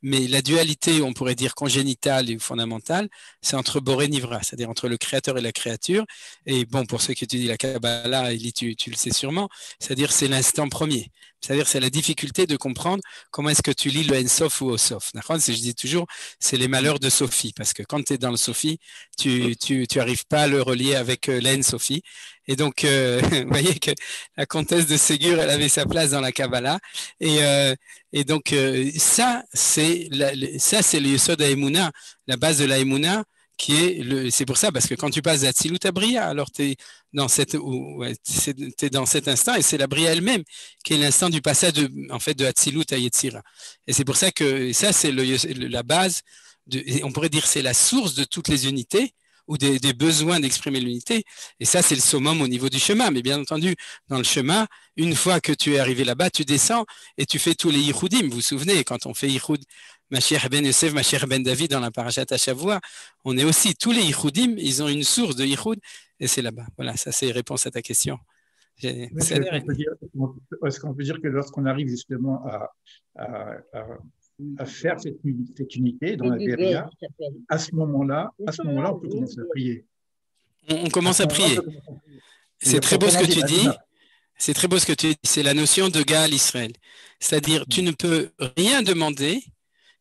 mais la dualité, on pourrait dire congénitale et fondamentale, c'est entre Boré et Nivra, c'est-à-dire entre le créateur et la créature, et bon, pour ceux qui étudient la Kabbalah, Eli, tu le sais sûrement, c'est-à-dire c'est l'instant premier. C'est-à-dire c'est la difficulté de comprendre comment est-ce que tu lis le En-Sof ou Osof. Je dis toujours, c'est les malheurs de Sophie, parce que quand tu es dans le Sophie, tu arrives pas à le relier avec l'En-Sophie. Et donc, vous voyez que la comtesse de Ségur, elle avait sa place dans la Kabbalah. Et donc, ça, c'est le Yesod HaEmuna, la base de la Emuna, c'est pour ça, parce que quand tu passes d'Atzilut à Bria, alors tu es dans cet instant, et c'est la Bria elle-même qui est l'instant du passage de Atzilut à Yetzira. Et c'est pour ça que ça, c'est la base, on pourrait dire c'est la source de toutes les unités, ou des besoins d'exprimer l'unité, et ça c'est le summum au niveau du chemin, mais bien entendu, dans le chemin, une fois que tu es arrivé là-bas, tu descends et tu fais tous les Yichoudim. Vous vous souvenez, quand on fait Yichoud Mashiach ben Yosef, Mashiach ben David dans la Parashat Hashavua, on est aussi, tous les Yichoudim, ils ont une source de Yichoud, et c'est là-bas. Voilà, ça c'est réponse à ta question. Est-ce qu'on peut dire que lorsqu'on arrive justement à faire cette unité dans la Beria, à ce moment-là, on peut commencer à prier. On commence à prier. C'est très beau ce que tu dis. C'est très beau ce que tu dis. C'est la notion de Gaal Israël. C'est-à-dire, tu ne peux rien demander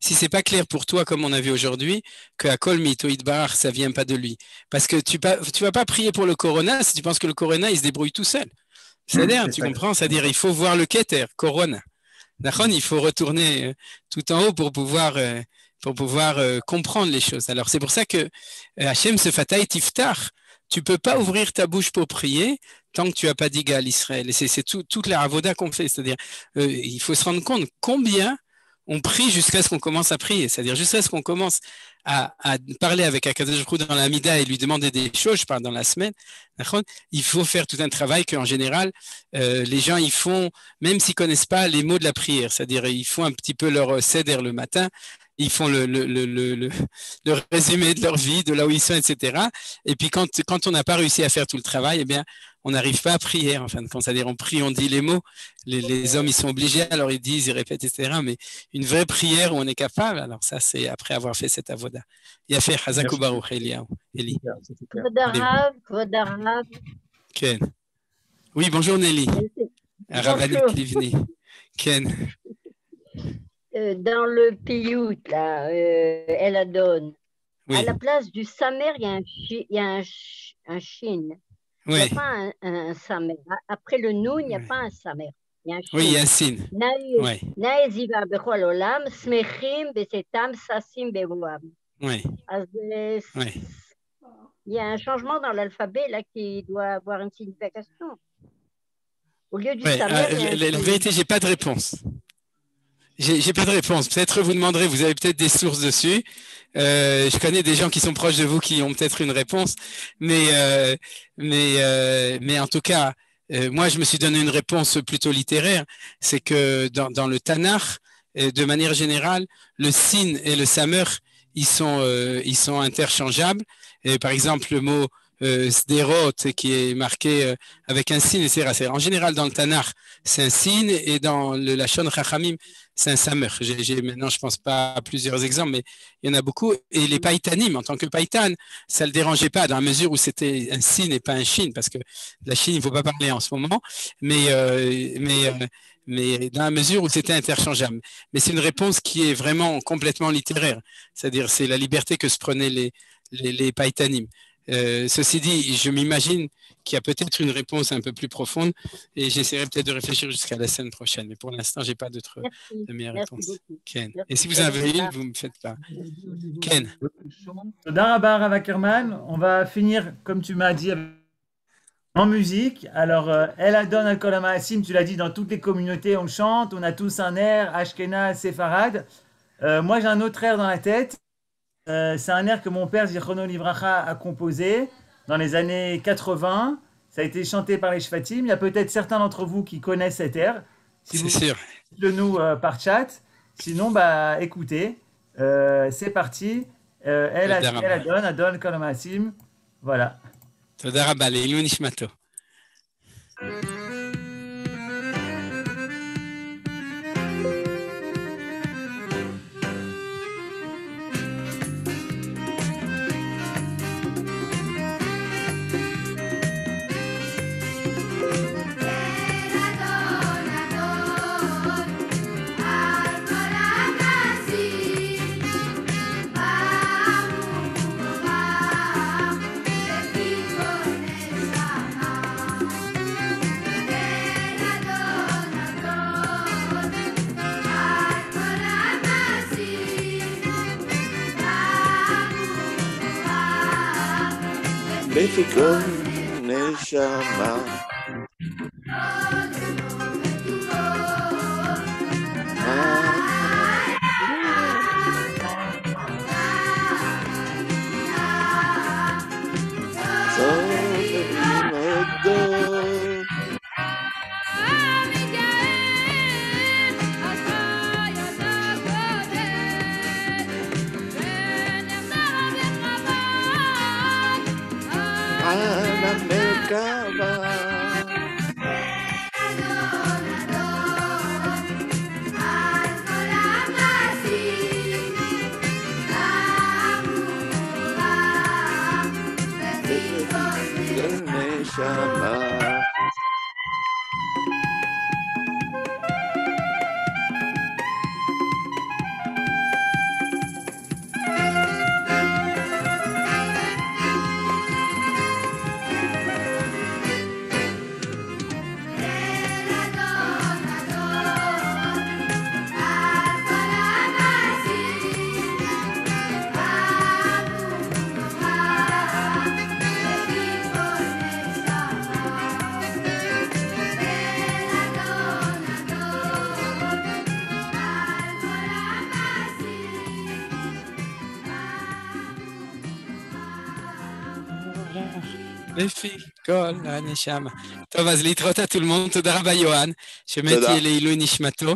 si c'est pas clair pour toi, comme on a vu aujourd'hui, que Akol Mito Idbar, ça vient pas de lui. Parce que tu vas pas prier pour le Corona si tu penses que le Corona, il se débrouille tout seul. C'est-à-dire, tu comprends? C'est-à-dire, il faut voir le Keter, Corona. Il faut retourner tout en haut pour pouvoir comprendre les choses. Alors, c'est pour ça que Hachem se fataï tiftar. Tu peux pas ouvrir ta bouche pour prier tant que tu n'as pas dit Gaal Israël. Et c'est toute la avoda qu'on fait. C'est-à-dire, il faut se rendre compte combien on prie jusqu'à ce qu'on commence à prier. C'est-à-dire, jusqu'à ce qu'on commence à parler avec Akadosh Baruch Hu dans la Mida et lui demander des choses, je parle dans la semaine, il faut faire tout un travail qu'en général, les gens, ils font, même s'ils ne connaissent pas les mots de la prière. C'est-à-dire, ils font un petit peu leur seder le matin, ils font le résumé de leur vie, de là où ils sont, etc. Et puis, quand on n'a pas réussi à faire tout le travail, eh bien, on n'arrive pas à prier, en fin de compte. C'est-à-dire, on prie, on dit les mots. Les hommes, ils sont obligés, alors ils disent, ils répètent, etc. Mais une vraie prière où on est capable, alors ça, c'est après avoir fait cette avoda. Il y a fait Hazakou Baruch Eli. Kvodarav. Ken. Oui, bonjour Nelly. Rabbani Livni. Ken. Dans le Piyut, là, elle adonne. Oui. À la place du Samer, il y a un Shin. Il n'y a pas un Samer. Après le Noun, il n'y a pas un Samer. Il y a un Shin. Oui, il y a un Sin. Naeziva bechol olam, smechim besetam sasim beruam. Oui. Il y a un changement dans l'alphabet là qui doit avoir une signification. Au lieu du Samer. La vérité, je n'ai pas de réponse. J'ai pas de réponse. Peut-être vous demanderez, vous avez peut-être des sources dessus. Je connais des gens qui sont proches de vous qui ont peut-être une réponse, mais en tout cas, moi je me suis donné une réponse plutôt littéraire. C'est que dans le Tanakh, de manière générale, le sin et le samer, ils sont interchangeables. Et par exemple, le mot Sderot qui est marqué avec un sin, etc. En général, dans le Tanakh, c'est un sin, et dans le Lachon Chachamim, c'est un samer. Maintenant, je pense pas à plusieurs exemples, mais il y en a beaucoup. Et les païtanim, en tant que païtan, ça le dérangeait pas, dans la mesure où c'était un sin et pas un shin, parce que la Chine, il faut pas parler en ce moment, mais dans la mesure où c'était interchangeable. Mais c'est une réponse qui est vraiment complètement littéraire. C'est-à-dire, c'est la liberté que se prenaient les païtanim. Ceci dit, je m'imagine qu'il y a peut-être une réponse un peu plus profonde et j'essaierai peut-être de réfléchir jusqu'à la semaine prochaine. Mais pour l'instant, je n'ai pas de meilleure réponse. Ken. Et si vous en avez une, vous me faites pas. Ken. D'Arabar Rav Ackerman, on va finir, comme tu m'as dit, en musique. Alors, El Adon al Kol HaMa'asim, tu l'as dit, dans toutes les communautés, on le chante. On a tous un air, Ashkenaz, Séfarad. Moi, j'ai un autre air dans la tête. C'est un air que mon père, Zichrono Livracha, a composé dans les années 80. Ça a été chanté par les Shvatim. Il y a peut-être certains d'entre vous qui connaissent cet air. Si c'est vous sûr. Dites-le nous par chat. Sinon, écoutez. C'est parti. El Adon Kol HaMa'asim. Voilà. תודה רבה, לעילוי נשמתו. לפי כל נשמה. לפי כל הנשמה. טוב, אז להתראות על tout le monde. תודה רבה, יוהן, שבאמת יהיה לעילוי נשמתו.